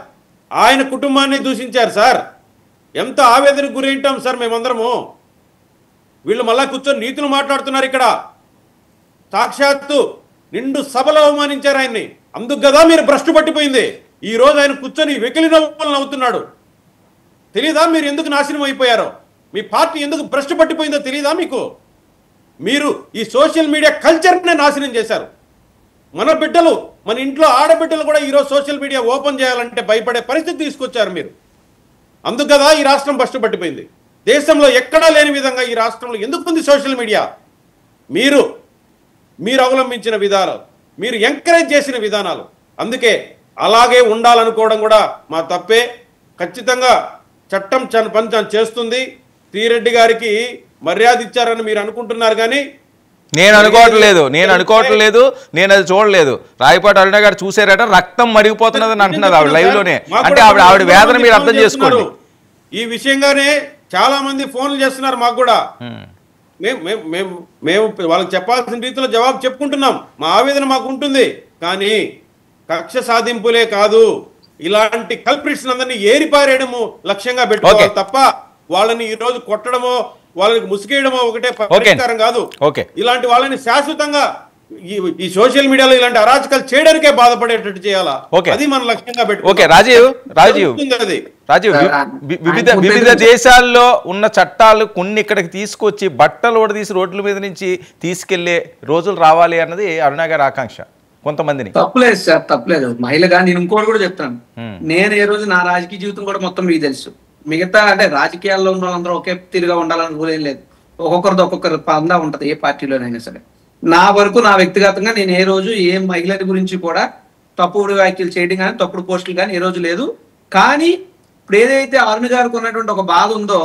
ఆయన కుటుంబాన్ని దూషించారు సార్. ఎంత ఆవేదనకు గురైంటాం సార్ మేమందరము. వీళ్ళు మళ్ళా కూర్చొని నీతులు మాట్లాడుతున్నారు ఇక్కడ. సాక్షాత్తు నిండు సభలో అవమానించారు ఆయన్ని. అందుకు కదా మీరు భ్రష్టు పట్టిపోయింది. ఈ రోజు ఆయన కూర్చొని వెకిలి నవ్వులు నవ్వుతున్నాడు. తెలీదా మీరు ఎందుకు నాశనం అయిపోయారో? మీ పార్టీ ఎందుకు భ్రష్టు పట్టిపోయిందో తెలీదా మీకు? మీరు ఈ సోషల్ మీడియా కల్చర్నే నాశనం చేశారు. మన బిడ్డలు, మన ఇంట్లో ఆడబిడ్డలు కూడా ఈరోజు సోషల్ మీడియా ఓపెన్ చేయాలంటే భయపడే పరిస్థితి తీసుకొచ్చారు మీరు. అందుకు కదా ఈ రాష్ట్రం భ్రష్టు పట్టిపోయింది. దేశంలో ఎక్కడా లేని విధంగా ఈ రాష్ట్రంలో ఎందుకు ఉంది సోషల్ మీడియా? మీరు అవలంబించిన విధానాలు, మీరు ఎంకరేజ్ చేసిన విధానాలు, అందుకే అలాగే ఉండాలనుకోవడం కూడా మా తప్పే. ఖచ్చితంగా చట్టం పంచం చేస్తుంది. శ్రీరెడ్డి గారికి మర్యాద ఇచ్చారని మీరు అనుకుంటున్నారు, కానీ నేను అనుకోవట్లేదు, నేను అది చూడలేదు. రాయపాటి అరుణ గారు చూసారట, రక్తం మరిగిపోతున్నదని అంటున్నది ఆవిడ లైవ్ లోనే. అంటే ఆవిడ వేదన మీరు అర్థం చేసుకోండి. ఈ విషయంగానే చాలా మంది ఫోన్లు చేస్తున్నారు మాకు కూడా. మేము వాళ్ళకి చెప్పాల్సిన రీతిలో జవాబు చెప్పుకుంటున్నాం. మా ఆవేదన మాకు ఉంటుంది, కానీ కక్ష సాధింపులే కాదు, ఇలాంటి కల్ప్రిట్స్ అందరినీ ఏరిపారేయడము లక్ష్యంగా పెట్టుకోవాలి తప్ప వాళ్ళని ఈ రోజు కొట్టడమో వాళ్ళకి ముసుగేయడమో ఒకటే పరిష్కారం కాదు. ఇలాంటి వాళ్ళని శాశ్వతంగా ఈ సోషల్ మీడియాలో ఇలాంటి అరాచకాలు చేయడానికే బాధపడేటట్టు చేయాలా, అది మన లక్ష్యంగా పెట్టుకోవాలి. రాజీవ్, వివిధ దేశాల్లో ఉన్న చట్టాలు కొన్ని ఇక్కడికి తీసుకొచ్చి బట్టలు తీసి రోడ్ల మీద నుంచి తీసుకెళ్లే రోజులు రావాలి అన్నది అరుణ గారి ఆకాంక్ష. కొంతమందిని తప్పులేదు సార్, తప్పులేదు. మహిళగా నేను ఇంకోటి కూడా చెప్తాను. నేను ఏ రోజు నా రాజకీయ జీవితం కూడా మొత్తం మీకు తెలుసు. మిగతా అంటే రాజకీయాల్లో ఉన్న వాళ్ళందరూ ఒకే తీరుగా ఉండాలని రూల్ ఏం లేదు. ఒక్కొక్కరితో ఒక్కొక్కరు పందా ఉంటది ఏ పార్టీలోనైనా సరే. నా వరకు నా వ్యక్తిగతంగా నేను ఏ రోజు ఏ మహిళల గురించి కూడా తప్పుడు వ్యాఖ్యలు చేయడం కానీ తప్పుడు పోస్టులు కానీ ఏ రోజు లేదు. కానీ ఇప్పుడు ఏదైతే అరుణ్ గారికి ఉన్నటువంటి ఒక బాధ ఉందో,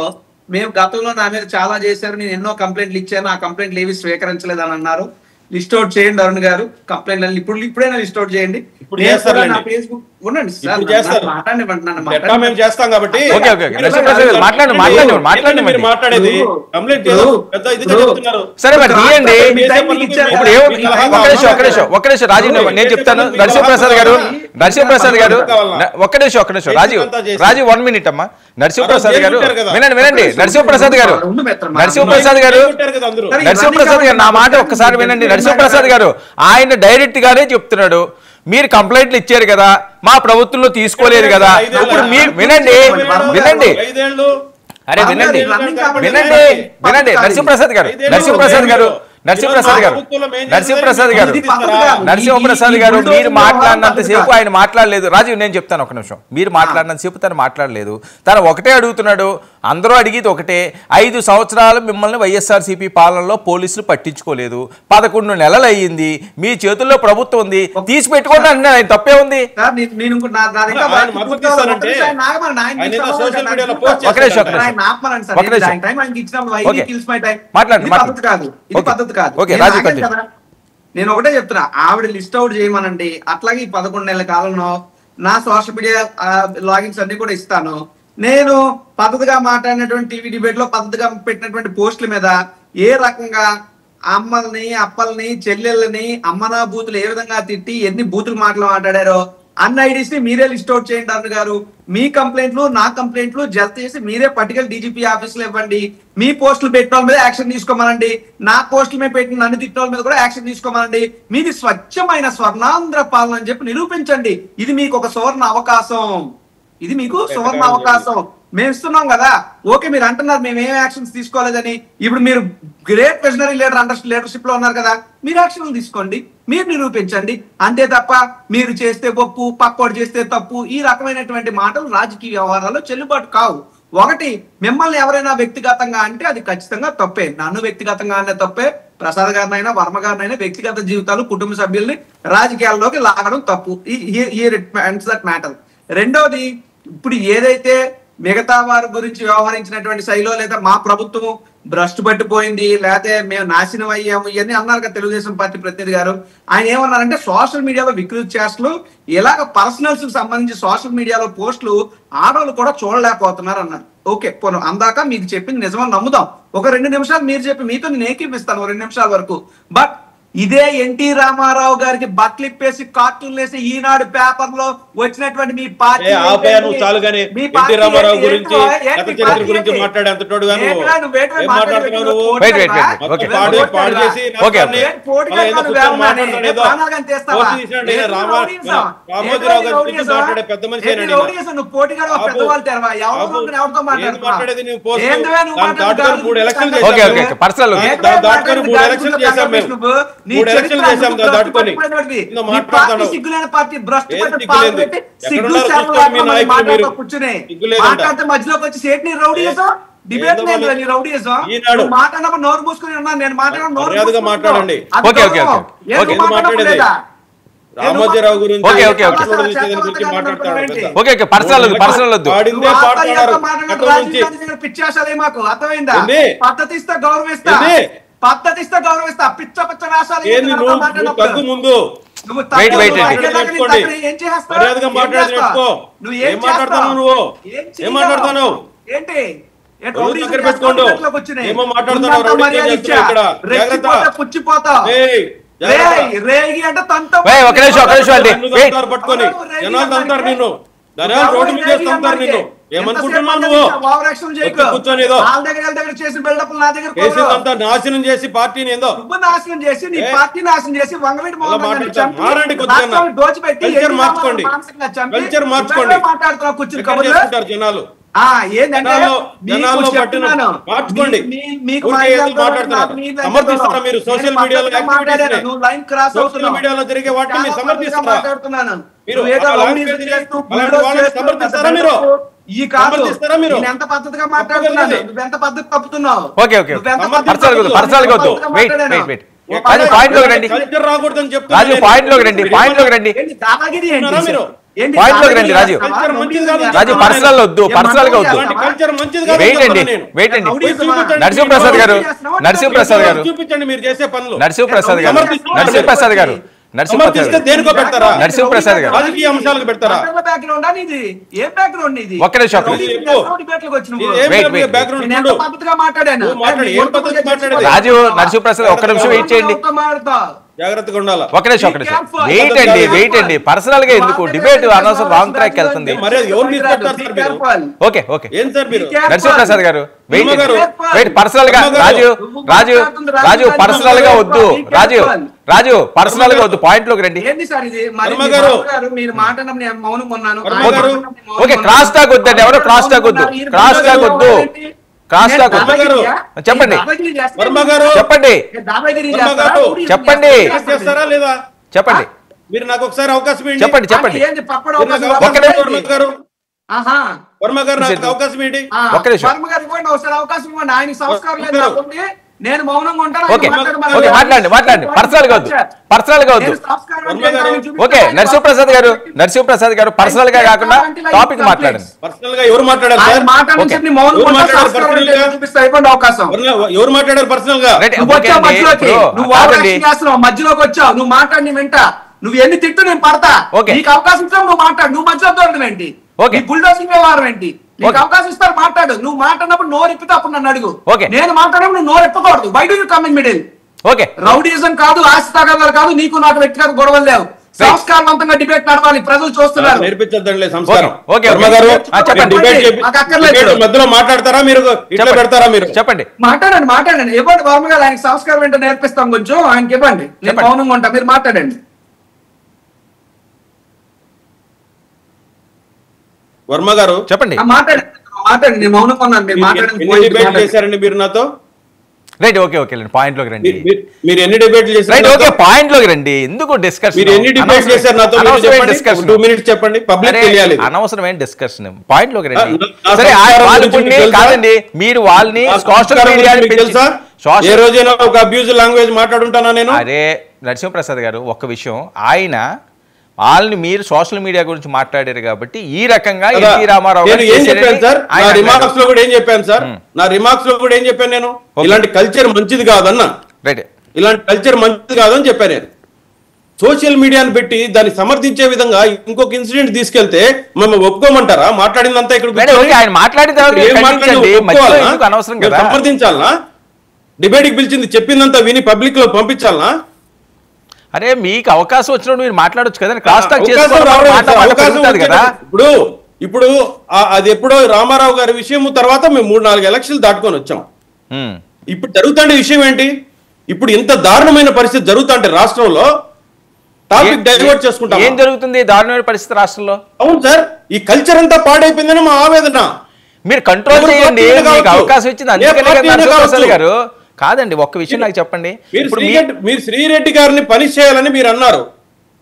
మేము గతంలో నా మీద చాలా చేశారు, నేను ఎన్నో కంప్లైంట్లు ఇచ్చాను, ఆ కంప్లైంట్లు ఏవి స్వీకరించలేదు అని అన్నారు. లిస్ట్ అవుట్ చేయండి అరుణ్ గారు కంప్లైంట్ ఇప్పుడైనా లిస్ట్ అవుట్ చేయండి. నేను చెప్తాను. నరసింహప్రసాద్ గారు ఒక్క నిమిషం రాజీవ్ 1 minute అమ్మా. నరసింహప్రసాద్ గారు వినండి. నరసింహప్రసాద్ గారు నా మాట ఒక్కసారి వినండి. నరసింహప్రసాద్ గారు ఆయన డైరెక్ట్ గానే చెప్తున్నాడు, మీరు కంప్లైంట్లు ఇచ్చారు కదా, మా ప్రభుత్వంలో తీసుకోలేదు కదా. ఇప్పుడు మీరు వినండి. అరే వినండి నరసింహప్రసాద్ గారు మీరు మాట్లాడినంతసేపు ఆయన మాట్లాడలేదు. రాజీవ్ నేను చెప్తాను ఒక నిమిషం. మీరు మాట్లాడినంతసేపు తను మాట్లాడలేదు. తను ఒకటే అడుగుతున్నాడు, అందరూ అడిగేది ఒకటే. 5 సంవత్సరాలు మిమ్మల్ని వైఎస్ఆర్సీపీ పాలనలో పోలీసులు పట్టించుకోలేదు, 11 నెలలు అయ్యింది, మీ చేతుల్లో ప్రభుత్వం ఉంది, తీసి పెట్టుకోండి అంటే ఆయన తప్పే ఉంది. నేను ఒకటే చెప్తున్నా, ఆవిడ లిస్ట్ అవుట్ చేయమనండి. అట్లాగే ఈ 11 నెలల కాలంలో నా సోషల్ మీడియా లాగిన్స్ అన్ని కూడా ఇస్తాను. నేను పద్ధతిగా మాట్లాడినటువంటి టీవీ డిబేట్ లో పద్ధతిగా పెట్టినటువంటి పోస్టుల మీద ఏ రకంగా అమ్మల్ని అప్పల్ని చెల్లెళ్ళని అమ్మనా బూతులు ఏ విధంగా తిట్టి ఎన్ని బూతులు మాటలు మాట్లాడారో అన్ని ఐడీస్ ని మీరే లిస్ట్ అవుట్ చేయండి అరుణ్ గారు. మీ కంప్లైంట్లు నా కంప్లైంట్లు జత చేసి మీరే పర్టికులర్ డీజీపీ ఆఫీస్ లో ఇవ్వండి. మీ పోస్టులు పెట్టిన వాళ్ళ మీద యాక్షన్ తీసుకోమనండి, నా పోస్టుల మీద పెట్టిన నన్ను తిట్టిన వాళ్ళ మీద కూడా యాక్షన్ తీసుకోమనండి. మీది స్వచ్ఛమైన స్వర్ణాంధ్ర పాలన అని చెప్పి నిరూపించండి. ఇది మీకు ఒక సువర్ణ అవకాశం. మేము ఇస్తున్నాం కదా. ఓకే, మీరు అంటున్నారు మేము ఏం యాక్షన్స్ తీసుకోలేదని. ఇప్పుడు మీరు గ్రేట్ విజనరీ లీడర్షిప్ లో ఉన్నారు కదా, మీరు యాక్షన్ తీసుకోండి, మీరు నిరూపించండి. అంతే తప్ప మీరు చేస్తే ఒప్పు పక్కోడు చేస్తే తప్పు ఈ రకమైనటువంటి మాటలు రాజకీయ వ్యవహారాల్లో చెల్లుబాటు కావు. ఒకటి, మిమ్మల్ని ఎవరైనా వ్యక్తిగతంగా అంటే అది ఖచ్చితంగా తప్పే. నన్ను వ్యక్తిగతంగా అనే తప్పే, ప్రసాద్ గారినైనా వర్మ గారినైనా వ్యక్తిగత జీవితాలు కుటుంబ సభ్యుల్ని రాజకీయాల్లోకి లాగడం తప్పు. మ్యాటర్. రెండోది, ఇప్పుడు ఏదైతే మిగతా వారి గురించి వ్యవహరించినటువంటి శైలో లేదా మా ప్రభుత్వం భ్రష్టు పట్టిపోయింది లేకపోతే మేము నాశనం అయ్యాము ఇవన్నీ అన్నారు కదా తెలుగుదేశం పార్టీ ప్రతినిధి గారు. ఆయన ఏమన్నారంటే సోషల్ మీడియాలో వికృతి చేష్టలు ఇలాగ పర్సనల్స్ కి సంబంధించి సోషల్ మీడియాలో పోస్టులు ఆడవాళ్ళు కూడా చూడలేకపోతున్నారు అన్నారు. ఓకే, పోను అందాక మీకు చెప్పింది నిజమని నమ్ముదాం. ఒక 2 నిమిషాలు మీరు చెప్పి మీతో నేను ఏకీపిస్తాను 2 నిమిషాల వరకు. బట్ ఇదే ఎన్టీ రామారావు గారికి బట్లిప్పేసి కార్టూన్లు వేసి ఈనాడు పేపర్ లో వచ్చినటువంటి మీ పార్టీ సిగ్గులేని పార్టీ భ్రష్టు మాట్లాడితే మధ్యలోకి వచ్చి సేట్ నీ రౌడీయసం డిబేట్ నీ రౌడీయసం మాట్లాడినప్పుడు నోరు మూసుకుని ఉన్నా. నేను మాట్లాడిన నోరు మాట్లాడండి. రామోజీరావు గురించి ఓకే, ఓకే, ఓకే. గురించి మాట్లాడతాడు. ఓకే ఓకే పర్సనల్ వద్దు వాడిందే పాడుతున్నాడు గతం నుంచి. పిచ్చేసాలి మాకు అర్థమైందా? ఏంది? పద్ధతి ఇస్తే గౌరవిస్తా, ఏంది? పద్ధతి ఇస్తే గౌరవిస్తా. పిచ్చ పిచ్చ వేషాలు ఏంది నువ్వు తగ్గు ముందు నువ్వు వెయిట్, వెయిట్, ఏం చేస్తావు? మర్యాదగా మాట్లాడేది నేర్చుకో. నువ్వు ఏం మాట్లాడతావు నువ్వు? ఏం మాట్లాడతావు? ఏంటి దగ్గర పెట్టుకోండు. ఏమో మాట్లాడుతున్నావు, రౌడీ చేస్తున్నావు ఇక్కడ. జాగ్రత్త. పుచ్చిపోతావు. ఏయ్, జాగ్రత్త. రేగి అంటే ఒక నిమిషం అండి. వెయిట్. పట్టుకొని జనాలు తంటారు నిన్ను, జనాలు రోడ్డు మీద చేసి తంటారు నిన్ను. ఏమనుకుంటున్నావు నువ్వు? కూర్చొని ఏదో చేసిన బిల్డప్ నా దగ్గర కేసీఆర్ అంతా నాశనం చేసి పార్టీని ఏదో నువ్వు నాశనం చేసి నీ పార్టీ నాశనం చేసి వంగవీటి మారండి కొద్దిగా. కల్చర్ మార్చుకోండి, కల్చర్ మార్చుకోండి. మాట్లాడుతున్నావు కూర్చుని చేసుకుంటారు జనాలు. జనాల్లో పట్టిన మార్చుకోండి. సమర్థిస్తారా మీరు? సోషల్ మీడియాలో సోషల్ మీడియాలో జరిగే వాటిని మీరు సమర్థిస్తారా? మీరు సమర్థిస్తారా? మీరు ఈ కాదు మీరు ఎంత పద్ధతిగా మాట్లాడుతున్నాను, ఎంత పద్ధతి తప్పుతున్నావు. ఓకే ఓకే పర్సనల్ వద్దు. వెయిట్ వెయిట్ వెయిట్ పాయింట్ లోకి రండి కల్చర్ రాకూడదని చెప్తాను. రాజు పాయింట్ లోకి రండి, పాయింట్ లోకి రండి, దాదాగిరి పాయింట్ లోకి రండి. రాజు రాజు పర్సనల్ వద్దు, పర్సనల్ గా వద్దు. కల్చర్ మంచిది కాదు. వెయిట్ అండి, వెయిట్ అండి. నరసింహప్రసాద్ గారు, నరసింహప్రసాద్ గారు, చూపించండి మీరు చేసే పనులు. నరసింహప్రసాద్ గారు, నరసింహప్రసాద్ గారు, దేనికో పెడతారా? నరసింహప్రసాద్ గారు రాజకీయ అంశాలకు పెడతారా? ఒక్క నిమిషం. రాజు నరసింహప్రసాద్ ఒక్క నిమిషం వెయిట్ చేయండి. జాగ్రత్తగా ఉండాలి. ఒక నిమిషం వెయిట్ అండి, వెయిట్ అండి. పర్సనల్ గా ఎందుకు డిబేట్ అనవసరం రాంగ్ ట్రాక్ వెళ్తుంది. ఓకే ఓకే నరసింహప్రసాద్ గారు వెయిట్ పర్సనల్ గా. రాజు రాజు రాజు పర్సనల్ గా వద్దు. రాజు రాజు పర్సనల్ గా వద్దు, పాయింట్ లోకి రండి. ఓకే క్రాస్ టాక్ వద్దండి, ఎవరో క్రాస్ టాక్ వద్దు, క్రాస్ టాక్ వద్దు, క్రాస్ టాక్ వద్దు. చెప్పండి చెప్పండి చెప్పండి చేస్తారా లేదా? చెప్పండి మీరు నాకు ఒకసారి అవకాశం ఇవ్వండి. చెప్పండి చెప్పండి వర్మ గారు నాకు అవకాశం ఏంటి? ఒక్క నిమిషం. అవకాశం ఇవ్వండి. ఆయన సంస్కారం లేదు, నేను మౌనంగా ఉంటాను. ఓకే ఓకే మాట్లాడండి, మాట్లాడండి. పర్సనల్ గా వద్దు, పర్సనల్ గా వద్దు. ఓకే నరసింహప్రసాద్ గారు, నరసింహప్రసాద్ గారు పర్సనల్ గా కాకుండా టాపిక్ మాట్లాడండి. పర్సనల్ గా ఎవరు మాట్లాడారు? ఎవరు మాట్లాడారు పర్సనల్ గా? మధ్యలోకి వచ్చావు, నువ్వు మాట్లాడి వెంట నువ్వు ఎన్ని తిట్టు నేను పడతా. నీకు అవకాశం ఇస్తావు, నువ్వు మాట్లాడు. నువ్వు మధ్యలో దొరకడం ఏంటి? బుల్డోసింగ్ వ్యవహారం ఏంటి? నీకు అవకాశం ఇస్తారు, మాట్లాడు. నువ్వు మాట్లాడినప్పుడు నోరు ఇప్పితే అప్పుడు నన్ను అడుగు. నేను మాట్లాడినప్పుడు నువ్వు నోరు ఇప్పకూడదు. Why do you come in middle? Okay rowdyism కాదు, ఆస్తితాగాలు కాదు, నీకు నాకు వ్యక్తిగత గొడవలు లేవు. సంస్కారవంతంగా డిబేట్ నడవాలి, ప్రజలు చూస్తున్నారు. నేర్పించదండి సంస్కారం. మధ్యలో మాట్లాడతారా మీరు? ఇట్లా పెడతారా మీరు? చెప్పండి. మాట్లాడండి, మాట్లాడండి. ఇవ్వండి వర్మ గారు, ఆయనకి సంస్కారం ఏంటో నేర్పిస్తాం. కొంచెం ఆయనకి ఇవ్వండి, నేను మౌనంగా ఉంటా. మీరు మాట్లాడండి. వర్మ గారు చెప్పండి. మాట్లాడండి, నేను మౌనంగా ఉన్నాను. మీరు మాట్లాడండి. చేశారండి మీరు నాతో? రైట్ ఓకే ఓకే పాయింట్ లోకి రండి. మీరు ఎన్ని డిబేట్లు చేశారు? రైట్ ఓకే పాయింట్ లోకి రండి. ఎందుకు డిస్కషన్? మీరు ఎన్ని డిబేట్స్ చేశారు నాతో? 2 మినిట్స్ చెప్పండి, పబ్లిక్ తెలియాలి. అనవసరమైన డిస్కషన్, పాయింట్ లోకి రండి. సరే కాదండి, మీరు వాళ్ళని సోషల్ మీడియా తెలుసా? ఏ రోజైనా ఒక అబ్యూజ్ లాంగ్వేజ్ మాట్లాడుంటానా నేను? అరే నరసింహప్రసాద్ గారు ఒక్క విషయం, ఆయన వాళ్ళని మీరు సోషల్ మీడియా గురించి మాట్లాడారు కాబట్టి ఈ రకంగా ఎన్టీ రామారావు ఏం చెప్పాను సార్? నా రిమార్క్స్ లో కూడా ఏం చెప్పాను సార్? నా రిమార్క్స్ లో కూడా ఏం చెప్పాను నేను? ఇలాంటి కల్చర్ మంచిది కాదన్నా, ఇలాంటి కల్చర్ మంచిది కాదని చెప్పాను నేను. సోషల్ మీడియాను పెట్టి దాన్ని సమర్థించే విధంగా ఇంకొక ఇన్సిడెంట్ తీసుకెళ్తే మేము ఒప్పుకోమంటారా? మాట్లాడిందంతా ఇక్కడ సమర్థించాలనా? డిబేట్ కి పిలిచింది చెప్పిందంతా విని పబ్లిక్ లో పంపించాలనా? అరే మీకు అవకాశం వచ్చినప్పుడు మీరు మాట్లాడొచ్చు కదా, క్రాస్ టాక్ కదా. ఇప్పుడు అది ఎప్పుడో రామారావు గారి విషయం తర్వాత మేము 3-4 ఎలక్షన్లు దాటుకొని వచ్చాం. ఇప్పుడు జరుగుతుండే విషయం ఏంటి? ఇప్పుడు ఇంత దారుణమైన పరిస్థితి జరుగుతుంటే రాష్ట్రంలో టాపిక్ డైవర్ట్ చేసుకుంటాం. ఏం జరుగుతుంది దారుణమైన పరిస్థితి రాష్ట్రంలో? అవును సార్, ఈ కల్చర్ అంతా పాడైపోయిందని మా ఆవేదన. మీరు కంట్రోల్ చేయండి, మీకు అవకాశం ఇచ్చింది అందుకనే గారు. కాదండి ఒక్క విషయం నాకు చెప్పండి. మీరు శ్రీరెడ్డి గారిని పనిష్ చేయాలని మీరు అన్నారు,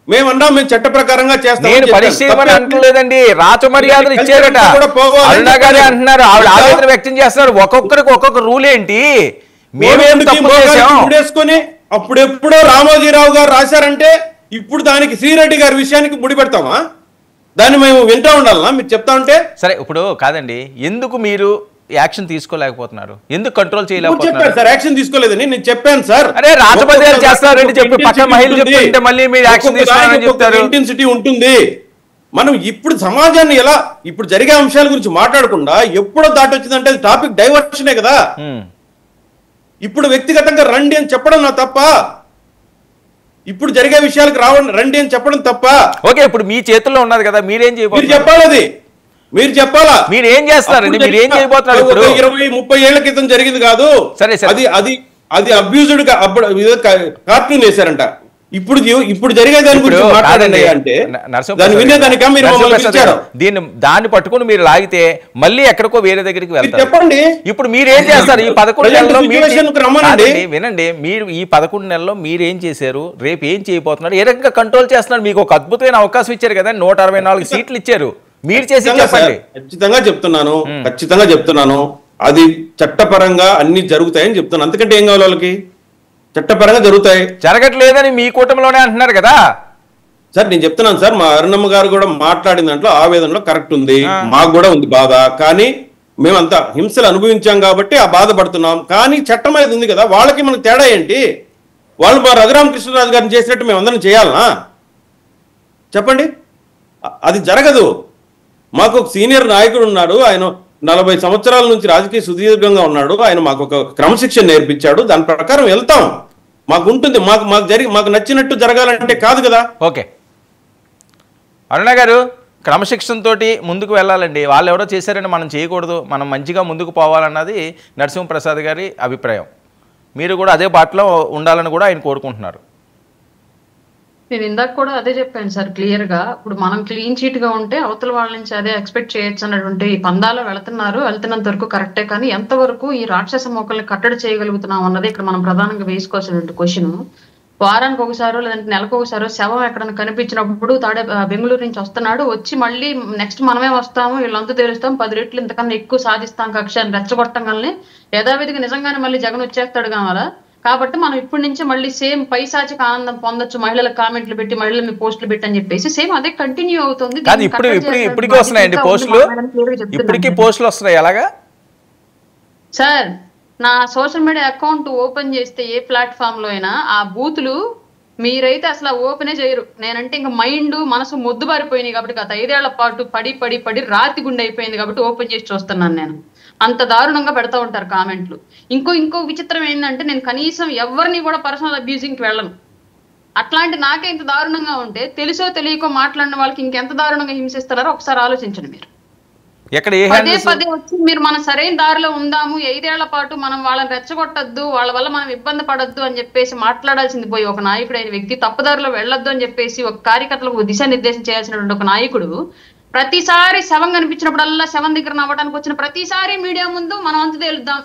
మేమన్నా మేము చట్ట ప్రకారంగా చేస్తాం. నేను పనిష్ చేయమని అంటలేదండి, రాచ మర్యాదలు ఇచ్చారట అరుణ గారు అంటున్నారు, ఆవిడ ఆవేదన వ్యక్తం చేస్తున్నారు. ఒక్కొక్కరికి ఒక్కొక్క రూల్ ఏంటి? మేమేసుకొని అప్పుడెప్పుడో రామోజీరావు గారు రాశారంటే ఇప్పుడు దానికి శ్రీరెడ్డి గారి విషయానికి ముడిపెడతామా? దాన్ని మేము వింటా ఉండాలనా మీరు చెప్తా ఉంటే? సరే ఇప్పుడు కాదండి, ఎందుకు మీరు యాక్షన్ తీసుకోలేకపోతున్నారు? ఎందుకు కంట్రోల్ చేయలేకపోతున్నారు? చెప్పారు సార్ యాక్షన్ తీసుకోలేదని నేను చెప్పాను సార్. అరే రాజపదేలు చేస్తారని చెప్పి పక్క మహిళలు చెప్తుంటే మళ్ళీ మీరు యాక్షన్ తీసుకోవాలని చెప్తారు. ఇంటెన్సిటీ ఉంటుంది. మనం ఇప్పుడు సమాజాన్ని ఎలా ఇప్పుడు జరిగే అంశాల గురించి మాట్లాడకుండా ఎప్పుడో దాటి వచ్చిందంటే అది టాపిక్ డైవర్షనే కదా. ఇప్పుడు వ్యక్తిగతంగా రండి అని చెప్పడం నా తప్ప? ఇప్పుడు జరిగే విషయాలకు రండి అని చెప్పడం తప్ప? ఓకే, ఇప్పుడు మీ చేతుల్లో ఉన్నది కదా, మీరేం చేయబోతున్నారు? చెప్పాలి, అది మీరు చెప్పాలా. మీరు ఏం చేస్తారండి? మీరు ఏం చేయబోతున్నారు? 20-30 ఏళ్ల క్రితం జరిగింది కాదు. సరే అది అది అది అబ్యూజ్డ్ కార్టూన్ వేశారంట. ఇప్పుడు జరిగే దాని గురించి మాట్లాడండి అంటే దాన్ని వినేదానికా మీరు మమ్మల్ని పిలిచారు? దాన్ని పట్టుకుని మీరు లాగితే మళ్ళీ ఎక్కడికో వేరే దగ్గరికి వెళ్తారు. చెప్పండి. ఇప్పుడు మీరేం చేస్తారు? ఈ 11 నెలల్లో వినండి, మీరు ఈ 11 నెలల్లో మీరేం చేశారు? రేపు ఏం చేయబోతున్నారు? ఏ రకంగా కంట్రోల్ చేస్తున్నారు? మీకు ఒక అద్భుతమైన అవకాశం ఇచ్చారు కదా, 164 సీట్లు ఇచ్చారు. మీరు చేసి చెప్పండి. ఖచ్చితంగా చెప్తున్నాను అది చట్టపరంగా అన్ని జరుగుతాయని చెప్తున్నాను. అంతకంటే ఏం కావాలి వాళ్ళకి? చట్టపరంగా జరుగుతాయి. జరగట్లేదని మీ కూటమిలోనే అంటున్నారు కదా సార్. నేను చెప్తున్నాను సార్, మా అరుణమ్మ గారు కూడా మాట్లాడిన దాంట్లో ఆవేదనలో కరెక్ట్ ఉంది, మాకు కూడా ఉంది బాధ. కానీ మేమంతా హింసలు అనుభవించాం కాబట్టి ఆ బాధపడుతున్నాం. కానీ చట్టం అనేది ఉంది కదా, వాళ్ళకి మనకు తేడా ఏంటి? వాళ్ళు మా రఘురామకృష్ణరాజు గారిని చేసినట్టు మేము అందరం చేయాలనా? చెప్పండి. అది జరగదు. మాకు ఒక సీనియర్ నాయకుడు ఉన్నాడు, ఆయన 40 సంవత్సరాల నుంచి రాజకీయ సుదీర్ఘంగా ఉన్నాడు. ఆయన మాకు ఒక క్రమశిక్షణ నేర్పించాడు, దాని ప్రకారం వెళ్తాం. మాకు ఉంటుంది, మాకు నచ్చినట్టు జరగాలంటే కాదు కదా. ఓకే అరుణ గారు, క్రమశిక్షణతో ముందుకు వెళ్ళాలండి. వాళ్ళు ఎవరో చేశారని మనం చేయకూడదు, మనం మంచిగా ముందుకు పోవాలన్నది నరసింహప్రసాద్ గారి అభిప్రాయం. మీరు కూడా అదే బాటలో ఉండాలని కూడా ఆయన కోరుకుంటున్నారు. నేను ఇందాక కూడా అదే చెప్పాను సార్ క్లియర్ గా. ఇప్పుడు మనం క్లీన్ చీట్ గా ఉంటే అవతల వాళ్ళ నుంచి అదే ఎక్స్పెక్ట్ చేయొచ్చు అన్నటువంటి ఈ పందాలో వెళ్తున్నంత వరకు కరెక్టే. కానీ ఎంతవరకు ఈ రాక్షస మొక్కల్ని కట్టడి చేయగలుగుతున్నాం అన్నది ఇక్కడ మనం ప్రధానంగా వేసుకోవాల్సినటువంటి క్వశ్చన్. వారానికి ఒకసారో లేదంటే నెలకు ఒకసారో శవం ఎక్కడైనా కనిపించినప్పుడు బెంగళూరు నుంచి వస్తున్నాడు, వచ్చి మళ్ళీ నెక్స్ట్ మనమే వస్తాము, వీళ్ళంతా తెలుస్తాం, 10 రెట్లు ఇంతకన్నా ఎక్కువ సాధిస్తాం కక్షాన్ని రెచ్చగొట్టంగానే యథావిధిగా నిజంగానే మళ్ళీ జగన్ వచ్చేస్తాడు కావాలా. కాబట్టి మనం ఇప్పటి నుంచి మళ్ళీ సేమ్ పైశాచిక ఆనందం పొందొచ్చు, మహిళలకు కామెంట్లు పెట్టి మహిళల మీ పోస్టులు పెట్టి అని చెప్పేసి సేమ్ అదే కంటిన్యూ అవుతుంది. ఇప్పటికీ వస్తున్నాయండి పోస్టులు, ఇప్పటికీ పోస్టులు వస్తున్నాయి. ఎలాగా సార్, నా సోషల్ మీడియా అకౌంట్ ఓపెన్ చేస్తే ఏ ప్లాట్ఫామ్ లో అయినా ఆ బూతులు మీరైతే అసలు ఓపెనే చేయరు. నేనంటే ఇంకా మైండ్ మనసు మొద్దుబారిపోయినాయి కాబట్టి గత 5 ఏళ్ల పాటు పడి పడి పడి రాతి గుండె అయిపోయింది కాబట్టి ఓపెన్ చేసి చూస్తున్నాను. నేను అంత దారుణంగా పెడతా ఉంటారు కామెంట్లు. ఇంకో విచిత్రం ఏంటంటే నేను కనీసం ఎవరిని కూడా పర్సనల్ అబ్యూజింగ్కి వెళ్ళను. అట్లాంటి నాకే ఇంత దారుణంగా ఉంటే తెలుసో తెలియకో మాట్లాడిన వాళ్ళకి ఇంకెంత దారుణంగా హింసిస్తారో ఒకసారి ఆలోచించండి మీరు. పదే పదే వచ్చి మీరు మన సరైన దారిలో ఉందాము, 5 ఏళ్ల పాటు మనం వాళ్ళని రెచ్చగొట్టద్దు, వాళ్ళ వల్ల మనం ఇబ్బంది పడద్దు అని చెప్పేసి మాట్లాడాల్సింది పోయి ఒక నాయకుడైన వ్యక్తి తప్పుదారిలో వెళ్ళొద్దు అని చెప్పేసి ఒక కార్యకర్తలకు దిశానిర్దేశం చేయాల్సినటువంటి ఒక నాయకుడు ప్రతిసారి శవం కనిపించినప్పుడల్లా శవం దగ్గర నవ్వడానికి వచ్చిన ప్రతిసారి మీడియా ముందు మనం అంత తేలుద్దాం,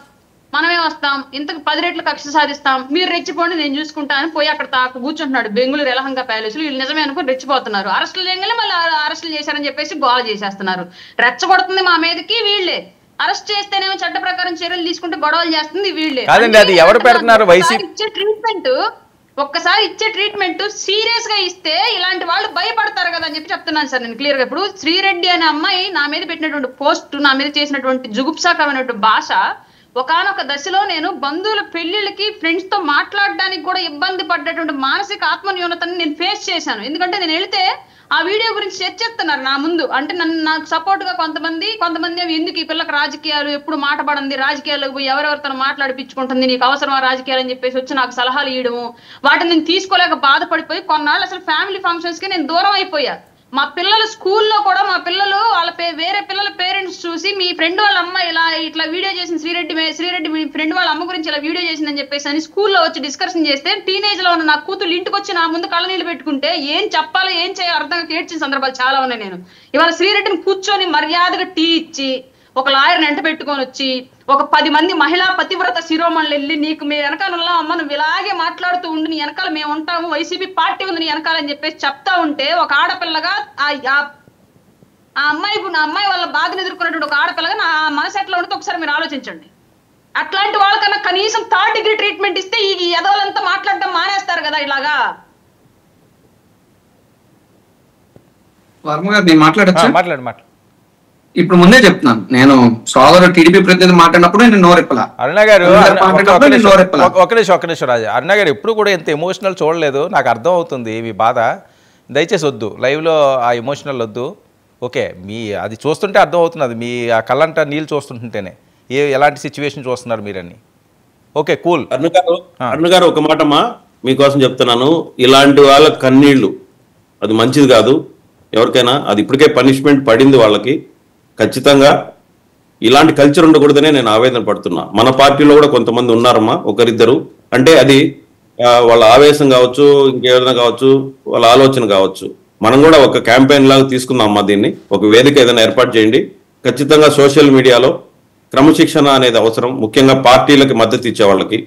మనమే వస్తాం, ఇంతకు 10 రెట్లు కక్ష సాధిస్తాం, మీరు రెచ్చిపోండి నేను చూసుకుంటా అని పోయి అక్కడ కూర్చుంటున్నాడు బెంగళూరు యలహంక ప్యాలెస్. వీళ్ళు నిజమే అనుకుని రెచ్చిపోతున్నారు. అరెస్టులు చేయగానే మళ్ళీ అరెస్టులు చేశారని చెప్పేసి గోల చేసేస్తున్నారు. రెచ్చగొడుతుంది మా మీదకి వీళ్ళే, అరెస్ట్ చేస్తేనేమో చట్ట ప్రకారం చర్యలు తీసుకుంటే గొడవలు చేస్తుంది వీళ్ళే. ఒక్కసారి ఇచ్చే ట్రీట్మెంట్ సీరియస్ గా ఇస్తే ఇలాంటి వాళ్ళు భయపడతారు కదా అని చెప్తున్నాను సార్ నేను క్లియర్ గా. ఇప్పుడు శ్రీరెడ్డి అనే అమ్మాయి నా మీద పెట్టినటువంటి పోస్ట్, నా మీద చేసినటువంటి జుగుప్సాకరమైనటువంటి భాష, ఒకానొక దశలో నేను బంధువుల పెళ్లిళ్ళకి ఫ్రెండ్స్ తో మాట్లాడడానికి కూడా ఇబ్బంది పడ్డటువంటి మానసిక ఆత్మన్యూనతని నేను ఫేస్ చేశాను. ఎందుకంటే నేను వెళితే ఆ వీడియో గురించి చర్చిస్తున్నారు నా ముందు. అంటే నాకు సపోర్ట్ గా కొంతమంది ఎందుకు ఈ పిల్లకి రాజకీయాలు ఎప్పుడు మాట పడింది, రాజకీయాలకు పోయి ఎవరెవరితో మాట్లాడిపించుకుంటుంది, నీకు అవసరమా రాజకీయాలు అని చెప్పేసి వచ్చి నాకు సలహాలు ఇవ్వడము, వాటిని నేను తీసుకోలేక బాధపడిపోయి కొన్నాళ్ళు అసలు ఫ్యామిలీ ఫంక్షన్స్ కి నేను దూరం అయిపోయా. మా పిల్లలు స్కూల్లో కూడా మా పిల్లలు వాళ్ళ వేరే పిల్లల పేరెంట్స్ చూసి మీ ఫ్రెండ్ వాళ్ళ అమ్మ ఇట్లా వీడియో చేసింది, శ్రీరెడ్డి మీ ఫ్రెండ్ వాళ్ళ అమ్మ గురించి ఇలా వీడియో చేసిందని చెప్పేసి అని స్కూల్లో వచ్చి డిస్కషన్ చేస్తే టీనేజ్ లో ఉన్న నా కూతురు ఇంటికి వచ్చి నా ముందు కళ్ళనీళ్ళు పెట్టుకుంటే ఏం చెప్పాలో ఏం చేయాలో అర్థంగా ఏడ్చిన సందర్భాలు చాలా ఉన్నాయి. నేను ఇవాళ శ్రీరెడ్డిని కూర్చొని మర్యాదగా టీ ఇచ్చి ఒక లాయర్ని ఎంట పెట్టుకొని వచ్చి ఒక 10 మంది మహిళా పతివ్రత శిరోమణులు వెళ్ళి నీకు మీ వెనకాల అమ్మ నువ్వు ఇలాగే మాట్లాడుతూ ఉండి నీ వెనకాల మేము ఉంటాము, వైసీపీ పార్టీ ఉంది నీ వెనకాల అని చెప్పేసి చెప్తా ఉంటే ఒక ఆడపిల్లగా ఆ అమ్మాయి వాళ్ళ బాధను ఎదుర్కొన్నటువంటి ఒక ఆడపిల్లగా నా మనసు ఎట్లా ఉంటుందో ఒకసారి మీరు ఆలోచించండి. అట్లాంటి వాళ్ళకన్నా కనీసం 3rd డిగ్రీ ట్రీట్మెంట్ ఇస్తే ఈ ఎదవలంతా మాట్లాడటం మానేస్తారు కదా. ఇలాగా వర్మ గారు నేను మాట్లాడచ్చు. మాట్లాడు. ఇప్పుడు ముందే చెప్తున్నాను, నేను సోదరు టీడీపీ ప్రతినిధి మాట్లాడినప్పుడు నేను నోరెప్పలా. అరుణ గారు ఒక్క నిమిషం రాజు. అరుణ గారు ఎప్పుడు కూడా ఇంత ఎమోషనల్ చూడలేదు, నాకు అర్థం అవుతుంది మీ బాధ. దయచేసి వద్దు, లైవ్లో ఆ ఎమోషనల్ వద్దు. ఓకే, మీ అది చూస్తుంటే అర్థం అవుతున్నది, మీ ఆ కళ్ళంట నీళ్ళు చూస్తుంటేనే ఎలాంటి సిచ్యువేషన్ చూస్తున్నారు మీరని. Okay, cool. అరుణ గారు ఒక మాటమ్మా మీకోసం చెప్తున్నాను. ఇలాంటి వాళ్ళ కన్నీళ్లు అది మంచిది కాదు ఎవరికైనా. అది ఇప్పటికే పనిష్మెంట్ పడింది వాళ్ళకి. ఖచ్చితంగా ఇలాంటి కల్చర్ ఉండకూడదనే నేను ఆవేదన పడుతున్నా. మన పార్టీలో కూడా కొంతమంది ఉన్నారమ్మా, ఒకరిద్దరు. అంటే అది వాళ్ళ ఆవేశం కావచ్చు, ఇంకేదైనా కావచ్చు, వాళ్ళ ఆలోచన కావచ్చు. మనం కూడా ఒక క్యాంపెయిన్ లాగా తీసుకుందాం అమ్మా. దీన్ని ఒక వేదిక ఏదైనా ఏర్పాటు చేయండి. ఖచ్చితంగా సోషల్ మీడియాలో క్రమశిక్షణ అనేది అవసరం, ముఖ్యంగా పార్టీలకి మద్దతు ఇచ్చే వాళ్ళకి.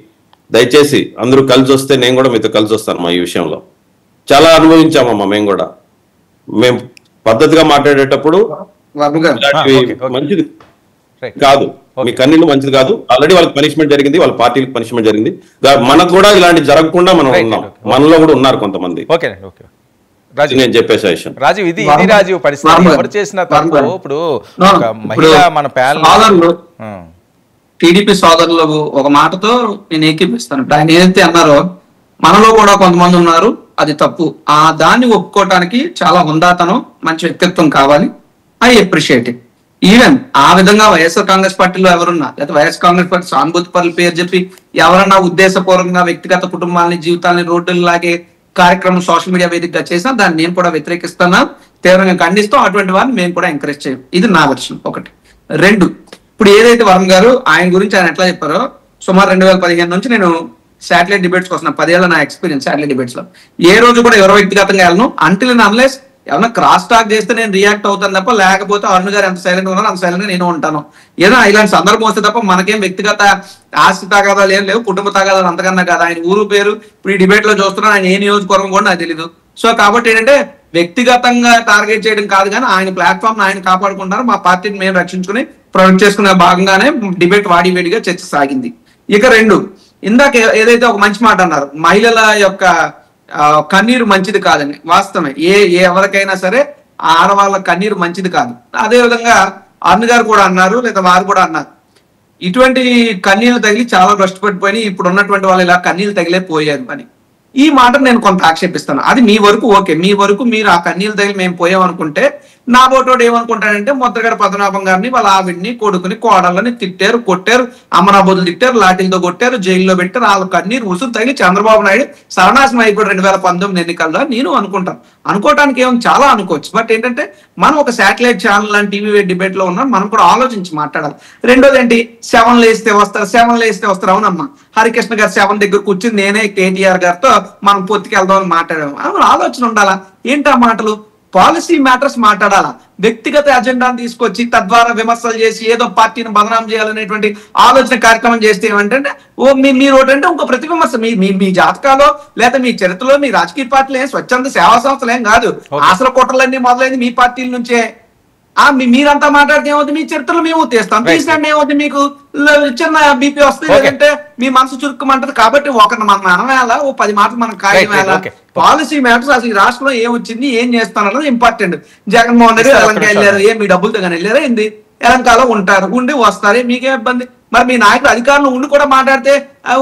దయచేసి అందరూ కలిసి వస్తే నేను కూడా మీతో కలిసి వస్తాను మా ఈ విషయంలో. చాలా అనుభవించామమ్మా మేము కూడా. మేము పద్ధతిగా మాట్లాడేటప్పుడు మంచిది కాదు, మీ కన్నీళ్ళు మంచిది కాదు. ఆల్రెడీ వాళ్ళకి పనిష్మెంట్ జరిగింది, వాళ్ళ పార్టీలకు పనిష్మెంట్ జరిగింది. మనకు కూడా ఇలాంటి జరగకుండా మనం ఉన్నాం. మనలో కూడా ఉన్నారు కొంతమంది. నేను చెప్పేసే విషయం రాజీవ్, ఇది రాజీవ్ పరిస్థితి. ఎవరు చేసిన తప్పు ఇప్పుడు మహిళ మన సోదరులు టీడీపీ సోదరులు ఒక మాటతో నేను ఏకీపిస్తాను. ఇప్పుడు ఆయన ఏదైతే అన్నారో మనలో కూడా కొంతమంది ఉన్నారు, అది తప్పు. ఆ దాన్ని ఒప్పుకోవటానికి చాలా హుందాతనం, మంచి వ్యక్తిత్వం కావాలి. I appreciate it. ఈవెన్ ఆ విధంగా వైఎస్ఆర్ కాంగ్రెస్ పార్టీలో ఎవరున్నా, లేదా వైఎస్ఆర్ కాంగ్రెస్ పార్టీ సానుభూతి పరుల పేరు చెప్పి ఎవరన్నా ఉద్దేశపూర్వకంగా వ్యక్తిగత కుటుంబాలని, జీవితాలని రోడ్డులు లాగే కార్యక్రమం సోషల్ మీడియా వేదికగా చేసినా దాన్ని నేను కూడా వ్యతిరేకిస్తున్నా, తీవ్రంగా ఖండిస్తాం. అటువంటి వారిని మేము కూడా ఎంకరేజ్ చేయం. ఇది నా వర్షన్. ఒకటి. రెండు, ఇప్పుడు ఏదైతే వరుణ్ గారు ఆయన గురించి ఆయన ఎట్లా చెప్పారో, సుమారు 2015 నుంచి నేను శాటిలైట్ డిబేట్స్ వస్తున్నా. 10 ఏళ్ళ నా ఎక్స్పీరియన్స్ శాటిలైట్ డిబేట్స్ లో. ఏ రోజు కూడా ఎవరో వ్యక్తిగతంగా వెళ్ళను. అంటిల్ అండ్ అన్లెస్ ఏమన్నా క్రాస్ టాక్ చేస్తే నేను రియాక్ట్ అవుతాను తప్ప, లేకపోతే అరుణ్ గారు ఎంత సైలెంట్ ఉన్నారో అంత సైలెంట్ గా నేను ఉంటాను. ఏదైనా ఇలాంటి సందర్భం వస్తే తప్ప మనకేం వ్యక్తిగత ఆస్తి తగాదాలు ఏం లేవు, కుటుంబ తగాదాలు అంతకన్నా కాదు. ఆయన ఊరు పేరు ఇప్పుడు ఈ డిబేట్ లో చూస్తున్నాను, ఆయన ఏ నియోజకవర్గం కూడా నాకు తెలీదు. సో కాబట్టి ఏంటంటే వ్యక్తిగతంగా టార్గెట్ చేయడం కాదు, కానీ ఆయన ప్లాట్ఫామ్ ఆయన కాపాడుకుంటారు. మా పార్టీని మేము రక్షించుకుని ప్రొటెక్ట్ చేసుకునే భాగంగానే డిబేట్ వాడివేడిగా చర్చ సాగింది. ఇక రెండు, ఇందాక ఏదైతే ఒక మంచి మాట అన్నారు, మహిళల యొక్క కన్నీరు మంచిది కాదండి. వాస్తవమే, ఎవరికైనా సరే ఆడవాళ్ళ కన్నీరు మంచిది కాదు. అదే విధంగా అరుణ్ గారు కూడా అన్నారు, లేదా వారు కూడా అన్నారు, ఇటువంటి కన్నీళ్లు తగిలి చాలా కష్టపడిపోయి ఇప్పుడు ఉన్నటువంటి వాళ్ళు ఇలా కన్నీళ్లు తగిలే పోయారు అని. ఈ మాట నేను కొంత ఆక్షేపిస్తాను. అది మీ వరకు ఓకే, మీ వరకు మీరు ఆ కన్నీళ్లు తగిలి మేము పోయామనుకుంటే, నా బోటోడు ఏమనుకుంటాడంటే ముద్రగడ పద్మనాభం గారిని, వాళ్ళ ఆవిడ్ని, కొడుకుని, కోడళ్ళని తిట్టారు, కొట్టారు, అమ్మనాబోతులు తిట్టారు, లాఠీలతో కొట్టారు, జైల్లో పెట్టారు, వాళ్ళ కన్నీరు ఉసురు తగిలి చంద్రబాబు నాయుడు సర్వనాశనం అయిపోయాడు 2019 ఎన్నికల్లో నేను అనుకుంటాను. అనుకోవటానికి ఏమో చాలా అనుకోవచ్చు. బట్ ఏంటంటే మనం ఒక శాటిలైట్ ఛానల్ లాంటి టీవీ డిబేట్ లో ఉన్నాం, మనం కూడా ఆలోచించి మాట్లాడాలి. రెండోది ఏంటి, 7 లేస్తే వస్తారు. అవునమ్మా, హరికృష్ణ గారు 7 దగ్గర కూర్చుని నేనే కేటీఆర్ గారితో మనం పొత్తుకెళ్దామని మాట్లాడాము. ఆలోచన ఉండాలా? ఏంటి ఆ మాటలు? పాలసీ మ్యాటర్స్ మాట్లాడాలా? వ్యక్తిగత అజెండాను తీసుకొచ్చి తద్వారా విమర్శలు చేసి ఏదో పార్టీని బదనాం చేయాలనేటువంటి ఆలోచన కార్యక్రమం చేస్తే ఏమంటే మీరు ఒకటంటే ఇంకో ప్రతి విమర్శ మీ జాతకాలో లేదా మీ చరిత్రలో మీ రాజకీయ పార్టీలు ఏం స్వచ్ఛంద సేవా సంస్థలు ఏం కాదు. ఆసర కుట్రలన్నీ మొదలైంది మీ పార్టీల నుంచే. మీరంతా మాట్లాడితే ఏమవుతుంది, మీ చరిత్రలో మేము తీస్తాం, తీసినట్టు ఏమవుతుంది, మీకు చిన్న బీపీ వస్తుంది, లేదంటే మీ మనసు చురుక్కుమంటది. కాబట్టి ఒకరిని మనం అనవేళ, ఓ 10 మాటలు మనం కాయడం వేళ. పాలసీ మ్యాటర్స్ అసలు ఈ రాష్ట్రంలో ఏం వచ్చింది, ఏం చేస్తానన్నది ఇంపార్టెంట్. జగన్మోహన్ రెడ్డి ఎలంక వెళ్ళారు, మీ డబ్బులతో కానీ వెళ్ళారా ఏంది? ఎలంకాలో ఉంటారు, ఉండి వస్తారు, మీకేం ఇబ్బంది? మరి మీ నాయకుడు అధికారులు ఉండి కూడా మాట్లాడితే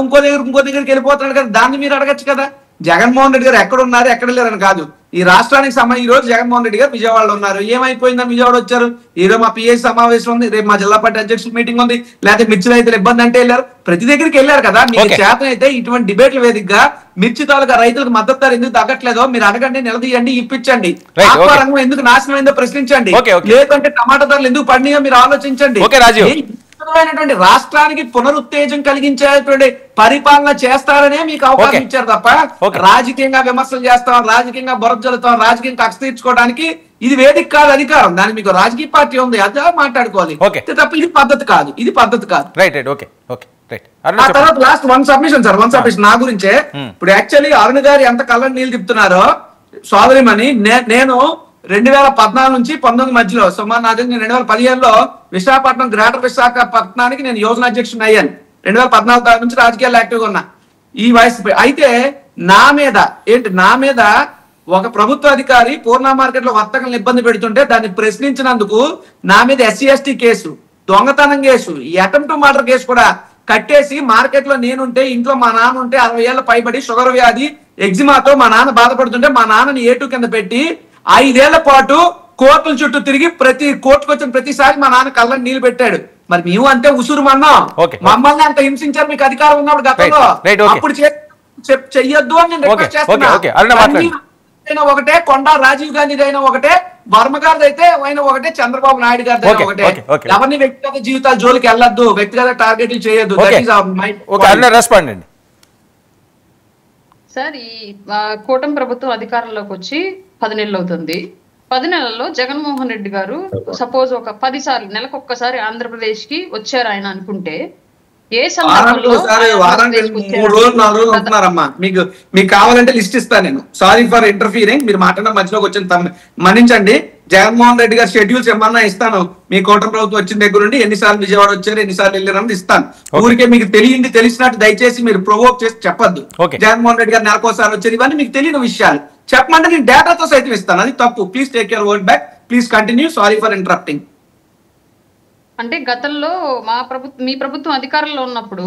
ఇంకో దగ్గరికి వెళ్ళిపోతున్నాడు కదా, దాన్ని మీరు అడగచ్చు కదా. జగన్మోహన్ రెడ్డి గారు ఎక్కడ ఉన్నారు, ఎక్కడ వెళ్ళారని కాదు. ఈ రాష్ట్రానికి సంబంధించి ఈ రోజు జగన్మోహన్ రెడ్డి గారు విజయవాడలో ఉన్నారు. ఏమైపోయిందని విజయవాడ వచ్చారు? ఈరోజు మా పిఐ సమావేశం ఉంది, రేపు మా జిల్లా పార్టీ అధ్యక్షుల మీటింగ్ ఉంది, లేకపోతే మిర్చి రైతులు ఇబ్బంది అంటే వెళ్ళారు. ప్రతి దగ్గరికి వెళ్ళారు కదా. మీకు చేత అయితే ఇటువంటి డిబేట్ల వేదికగా మిర్చి తాలూకా రైతులకు మద్దతు ధర ఎందుకు తగ్గట్లేదో మీరు అడగండి, నిలదీయండి, ఇప్పించండి. ఆక్వా రంగం ఎందుకు నాశనం అయిందో ప్రశ్నించండి. లేదంటే టమాటా ధరలు ఎందుకు పడినాయో మీరు ఆలోచించండి. రాష్ట్రానికి పునరుత్తేజం కలిగించేటువంటి పరిపాలన చేస్తారనే మీకు అవకాశం ఇచ్చారు తప్ప రాజకీయంగా విమర్శలు చేస్తాం, రాజకీయంగా బొరజలుతాం, రాజకీయంగా కక్ష తీర్చుకోవడానికి ఇది వేదిక కాదు, అధికారం. దానికి మీకు రాజకీయ పార్టీ ఉంది, అదే మాట్లాడుకోవాలి తప్ప ఇది పద్ధతి కాదు, ఇది పద్ధతి కాదు. ఆ తర్వాత లాస్ట్ వన్ సబ్మిషన్ నా గురించే. ఇప్పుడు యాక్చువల్లీ అరుణ్ గారు ఎంత కళ్ళని నీళ్ళు తిప్పుతున్నారో సోదరిమని, నేను 2014 నుంచి 19 మధ్యలో సుమారు నా దగ్గర 2015లో విశాఖపట్నం గ్రేటర్ విశాఖపట్నానికి నేను యోజన అధ్యక్షుని అయ్యాను. 2014 నుంచి రాజకీయాల్లో యాక్టివ్గా ఉన్నా ఈ వయసు. అయితే నా మీద ఒక ప్రభుత్వ అధికారి పూర్ణ మార్కెట్ లో వర్తకులను ఇబ్బంది పెడుతుంటే దాన్ని ప్రశ్నించినందుకు నా మీద SC/ST కేసు, దొంగతనం కేసు, ఈ అటెంప్ట్ మర్డర్ కేసు కూడా కట్టేసి మార్కెట్ లో నేనుంటే, ఇంట్లో మా నాన్న ఉంటే 60 ఏళ్ల పైబడి షుగర్ వ్యాధి ఎగ్జిమాతో మా నాన్న బాధపడుతుంటే మా నాన్నని A2 కింద పెట్టి 5 ఏళ్ల పాటు కోర్టుల చుట్టూ తిరిగి ప్రతి కోర్టుకు వచ్చిన ప్రతిసారి మా నాన్న కళ్ళని నీళ్లు పెట్టాడు. మరి మేము అంతే ఉసురు మన్నాం, మమ్మల్ని అంత హింసించారు మీకు అధికారం ఉన్నప్పుడు గతంలో. అప్పుడు చెయ్యొద్దు అని నేను రిక్వెస్ట్ చేస్తున్నా. ఒకటే, కొండా రాజీవ్ గాంధీ అయినా ఒకటే, వర్మ గారిది అయితే అయినా ఒకటే, చంద్రబాబు నాయుడు గారిది అయినా ఒకటే. ఎవరిని వ్యక్తిగత జీవితాల జోలికి వెళ్ళొద్దు, వ్యక్తిగత టార్గెట్లు చేయొద్దు. సార్, ఈ కూటమి ప్రభుత్వం అధికారంలోకి వచ్చి 10 నెలలు అవుతుంది. 10 నెలల్లో జగన్మోహన్ రెడ్డి గారు సపోజ్ ఒక 10 సార్లు, నెలకు ఒక్కసారి ఆంధ్రప్రదేశ్ కి వచ్చారు ఆయన అనుకుంటే, ఏ సందర్భంలో 3 రోజులు 4 రోజులు ఉంటున్నారమ్మా. మీకు కావాలంటే లిస్ట్ ఇస్తాను నేను. సారీ ఫర్ ఇంటర్ఫీరింగ్, మీరు మాట్లాడడం మధ్యలోకి వచ్చిన మన్నించండి. జగన్మోహన్ రెడ్డి గారి షెడ్యూల్స్ ఏమన్నా ఇస్తాను. మీ కూటమి ప్రభుత్వం వచ్చిన దగ్గర నుండి ఎన్నిసార్లు విజయవాడ వచ్చారు, ఎన్నిసార్లు వెళ్ళారని ఇస్తాను. ఊరికే మీకు తెలిసినట్టు దయచేసి మీరు ప్రొవోక్ చేసి చెప్పొద్దు. జగన్మోహన్ రెడ్డి గారు నెలకోసారి వచ్చారు, ఇవన్నీ మీకు తెలియని విషయాలు. చెప్పమంటే నేను డేటాతో సైతం ఇస్తాను, అది తప్పు. Please take your word back, please continue. Sorry for interrupting. అంటే గతంలో మీ ప్రభుత్వం అధికారంలో ఉన్నప్పుడు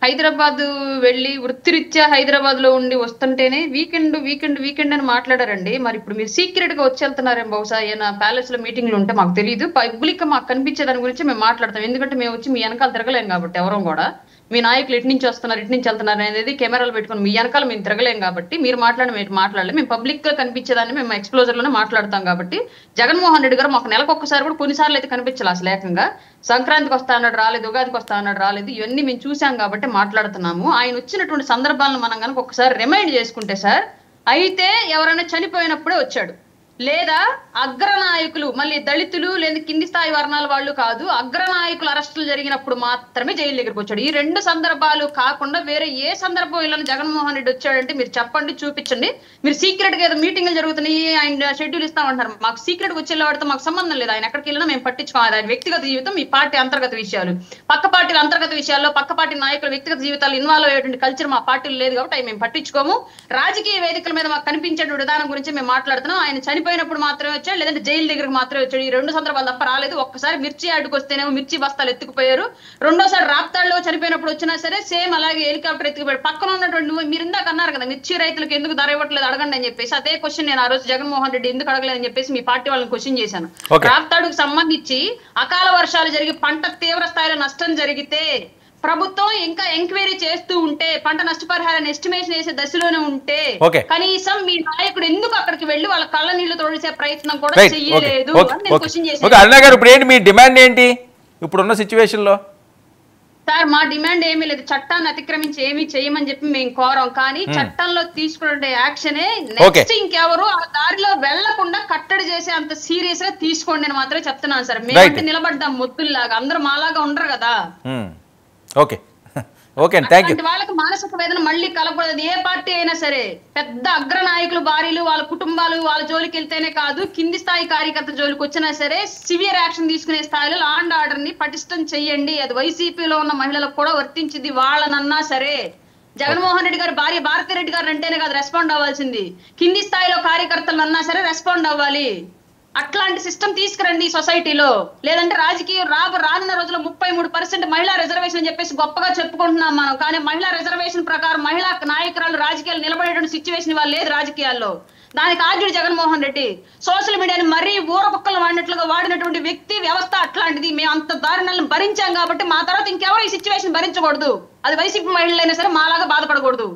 హైదరాబాద్ వెళ్ళి వృత్తిరీత్యా హైదరాబాద్ లో ఉండి వస్తుంటేనే వీకెండ్ అని మాట్లాడారండి. మరి ఇప్పుడు మీరు సీక్రెట్ గా వచ్చి వెళ్తున్నారేం? బహుశా ఏమైనా ప్యాలెస్ లో మీటింగ్లు ఉంటే మాకు తెలియదు. పబ్లిక్ మాకు కనిపించే దాని గురించి మేము మాట్లాడతాం. ఎందుకంటే మేము వచ్చి మీ వెనకాల తిరగలేం కాబట్టి, ఎవరం కూడా మీ నాయకులు ఎటు నుంచి వస్తున్నారు, ఇటు నుంచి వెళ్తున్నారు అనేది కెమెరాలు పెట్టుకుని మీ వెనకాల మేము తిరగలేం కాబట్టి, మీరు మాట్లాడలేదు. మేము పబ్లిక్ గా కనిపించేదాన్ని మేము ఎక్స్ప్లోజర్ లోనే మాట్లాడతాం కాబట్టి, జగన్మోహన్ రెడ్డి గారు మాకు నెలకు ఒక్కసారి కూడా కొన్నిసార్లు అయితే కనిపించాలి. అసలు ఏకంగా సంక్రాంతికి వస్తా అన్నాడు రాలేదు, ఉగాదికి వస్తా అన్నాడు రాలేదు. ఇవన్నీ మేము చూసాం కాబట్టి మాట్లాడుతున్నాము. ఆయన వచ్చినటువంటి సందర్భాలను మనం కనుక ఒకసారి రిమైండ్ చేసుకుంటే, సార్ అయితే ఎవరైనా చనిపోయినప్పుడే వచ్చాడు, లేదా అగ్రనాయకులు, మళ్ళీ దళితులు లేదా కింది స్థాయి వర్ణాల వాళ్ళు కాదు, అగ్రనాయకులు అరెస్టులు జరిగినప్పుడు మాత్రమే జైలు దగ్గరికి వచ్చాడు. ఈ 2 సందర్భాలు కాకుండా వేరే ఏ సందర్భం ఇలా జగన్మోహన్ రెడ్డి వచ్చాడంటే మీరు చెప్పండి, చూపించండి. మీరు సీక్రెట్ గా ఏదో మీటింగ్లు జరుగుతున్నాయి, ఆయన షెడ్యూల్ ఇస్తామంటారు. మాకు సీక్రెట్ గా వచ్చేవాడితో మాకు సంబంధం లేదు. ఆయన ఎక్కడికి వెళ్ళినా మేము పట్టించుకోవాలి. ఆయన వ్యక్తిగత జీవితం, మీ పార్టీ అంతర్గత విషయాలు, పక్క పార్టీల అంతర్గత విషయాల్లో పక్క పార్టీ నాయకుల వ్యక్తిగత జీవితాలు ఇన్వాల్వ్ అయ్యేటువంటి కల్చర్ మా పార్టీలు లేదు కాబట్టి అవి మేము పట్టించుకోము. రాజకీయ వేదికల మీద మాకు కనిపించే విధానం గురించి మేము మాట్లాడుతున్నాం. ఆయన చనిపోయినప్పుడు మాత్రమే వచ్చాడు, లేదంటే జైలు దగ్గరకు మాత్రమే వచ్చాడు. ఈ 2 సందర్భాలు తప్ప రాలేదు. ఒక్కసారి మిర్చి యార్డుకు వస్తేనేమో మిర్చి బస్తాలు ఎత్తుకుపోయారు, రెండోసారి రాప్తాడులో చనిపోయినప్పుడు వచ్చినా సరే సేమ్ అలాగే హెలికాప్టర్ ఎత్తుకుపోయాడు. పక్కన ఉన్నటువంటి మీరు ఇందాక అన్నారు కదా, మిర్చి రైతులకు ఎందుకు ధర ఇవ్వట్లేదు అడగండి అని చెప్పేసి, అదే క్వశ్చన్ నేను ఆ రోజు జగన్మోహన్ రెడ్డి ఎందుకు అడగలేదని చెప్పేసి మీ పార్టీ వాళ్ళని క్వశ్చన్ చేశాను. రాప్తాడుకు సంబంధించి అకాల వర్షాలు జరిగి పంట తీవ్ర స్థాయిలో నష్టం జరిగితే ప్రభుత్వం ఇంకా ఎంక్వైరీ చేస్తూ ఉంటే, పంట నష్టపరిహారాన్ని ఎస్టిమేషన్ వేసే దశలోనే ఉంటే, కనీసం మీ నాయకుడు ఎందుకు అక్కడికి వెళ్ళి వాళ్ళ కళ్ళ నీళ్లు తోడిసే ప్రయత్నం కూడా చెయ్యలేదు అని నేను క్వశ్చన్ చేశాను. ఇప్పుడు ఏంటి మీ డిమాండ్ ఏంటి ఇప్పుడున్న సిచ్యువేషన్ లో? సార్, మా డిమాండ్ ఏమీ లేదు, చట్టాన్ని అతిక్రమించి ఏమీ చేయమని చెప్పి మేము కోరం. కానీ చట్టంలో తీసుకునే యాక్షనే నెక్స్ట్ ఇంకెవరు ఆ దారిలో వెళ్లకుండా కట్టడి చేసే అంత సీరియస్ గా తీసుకోండి అని మాత్రమే చెప్తున్నాను సార్. మేమంటే నిలబడ్డాం మొత్తుల్లాగా, అందరూ మాలాగా ఉండరు కదా. Okay okay, thank you. వాళ్ళకి మానసిక వేదన మళ్ళీ కలగకూడదు. ఏ పార్టీ అయినా సరే పెద్ద అగ్ర నాయకులు భార్యలు వాళ్ళ కుటుంబాలు వాళ్ళ జోలికి వెళ్తేనే కాదు, కింది స్థాయి కార్యకర్త జోలికి వచ్చినా సరే సివియర్ యాక్షన్ తీసుకునే స్థాయిలో లా అండ్ ఆర్డర్ ని పటిష్టం చెయ్యండి. అది వైసీపీలో ఉన్న మహిళలకు కూడా వర్తించింది. వాళ్ళనన్నా సరే జగన్మోహన్ రెడ్డి గారు భార్య భారతీ రెడ్డి గారు అంటేనే కాదు రెస్పాండ్ అవ్వాల్సింది, కింది స్థాయిలో కార్యకర్తలు అన్నా సరే రెస్పాండ్ అవ్వాలి. అట్లాంటి సిస్టమ్ తీసుకురండి సొసైటీలో. లేదంటే రాజకీయం రానున్న రోజుల్లో 33% మహిళా రిజర్వేషన్ అని చెప్పేసి గొప్పగా చెప్పుకుంటున్నాం మనం. కానీ మహిళా రిజర్వేషన్ ప్రకారం మహిళా నాయకురాలు రాజకీయాలు నిలబడేటువంటి సిచ్యువేషన్ ఇవాళ లేదు రాజకీయాల్లో. దానికి ఆద్యుడు జగన్మోహన్ రెడ్డి. సోషల్ మీడియాని మరీ ఊర కుక్కలు వాడినట్లుగా వాడినటువంటి వ్యక్తి, వ్యవస్థ అట్లాంటిది. మేము అంత దారుణాలను భరించాం కాబట్టి మా తర్వాత ఇంకెవరు ఈ సిచ్యువేషన్ భరించకూడదు. అది వైసీపీ మహిళలైనా సరే మాలాగా బాధపడకూడదు.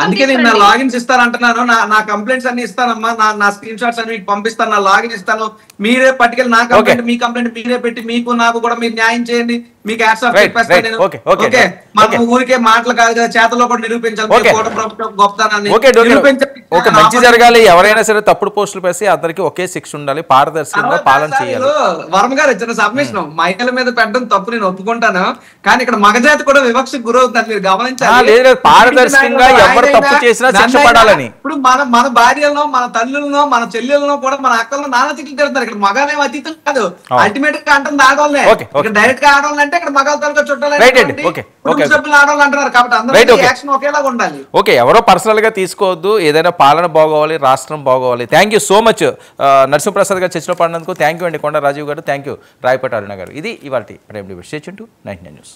అందుకే నేను నా లాగిన్స్ ఇస్తానంటున్నాను. నా కంప్లైంట్స్ అన్ని ఇస్తానమ్మా, నా స్క్రీన్ షాట్స్ అన్ని మీకు పంపిస్తాను, నా లాగిన్ ఇస్తాను. మీరే పట్టుకెళ్ళి నా కంప్లైంట్ మీ కంప్లైంట్ మీరే పెట్టి మీకు నాకు కూడా మీరు న్యాయం చేయండి. మీకు హ్యాట్స్ ఆఫ్ చెప్పేస్తాను నేను. ఓకే, మన ఊరికే మాటలు కాదు కదా, చేతల్లో కూడా నిరూపించాలి గొప్పతనాన్ని నిరూపించాలి. మంచి జరగాలి. ఎవరైనా సరే తప్పుడు పోస్టులు పెట్టి అందరికి ఒకే శిక్ష ఉండాలి, పారదర్శకంగా పాలన చేయాలి. వర్మ గారు ఇచ్చిన సబ్మిషన్ మహిళల మీద పెట్టడం తప్పు, నేను ఒప్పుకుంటాను. కానీ ఇక్కడ మగజాతి కూడా వివక్షకు గురవుతున్నారు, మీరు గమనించాలి. పారదర్శకంగా ఎవరు తప్పు చేసినా శిక్ష పడాలని. ఇప్పుడు మన భార్యలను, మన తల్లులను, మన చెల్లెలను కూడా మన అక్కలను నానా తిట్లు తిరుగుతారు. ఇక్కడ మగానే అతీతం కాదు, అల్టిమేట్ గా అంటుంది ఆడవాళ్ళే. డైరెక్ట్ గా ఆడవాళ్ళు అంటే ఇక్కడ మగాల తరగతి చుట్టాలు ఆడవాళ్ళు అంటున్నారు. కాబట్టి అందరూ యాక్షన్ ఒకేలాగా ఉండాలి. ఓకే, ఎవరో పర్సనల్ గా తీసుకోవద్దు. ఏదైనా పాలన బాగోవాలి, రాష్ట్రం బాగోవాలి. Thank you so much Narasimhaprasad గారు చర్చలో పాడినందుకు. థ్యాంక్ యూ అండి కొండ రాజీవ్ గారు, థ్యాంక్ యూ రాయపాటి అరుణ గారు. ఇది ఇవాళ prime debate. Stay tuned to 99 news.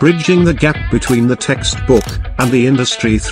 Bridging the gap between the textbook and the industry through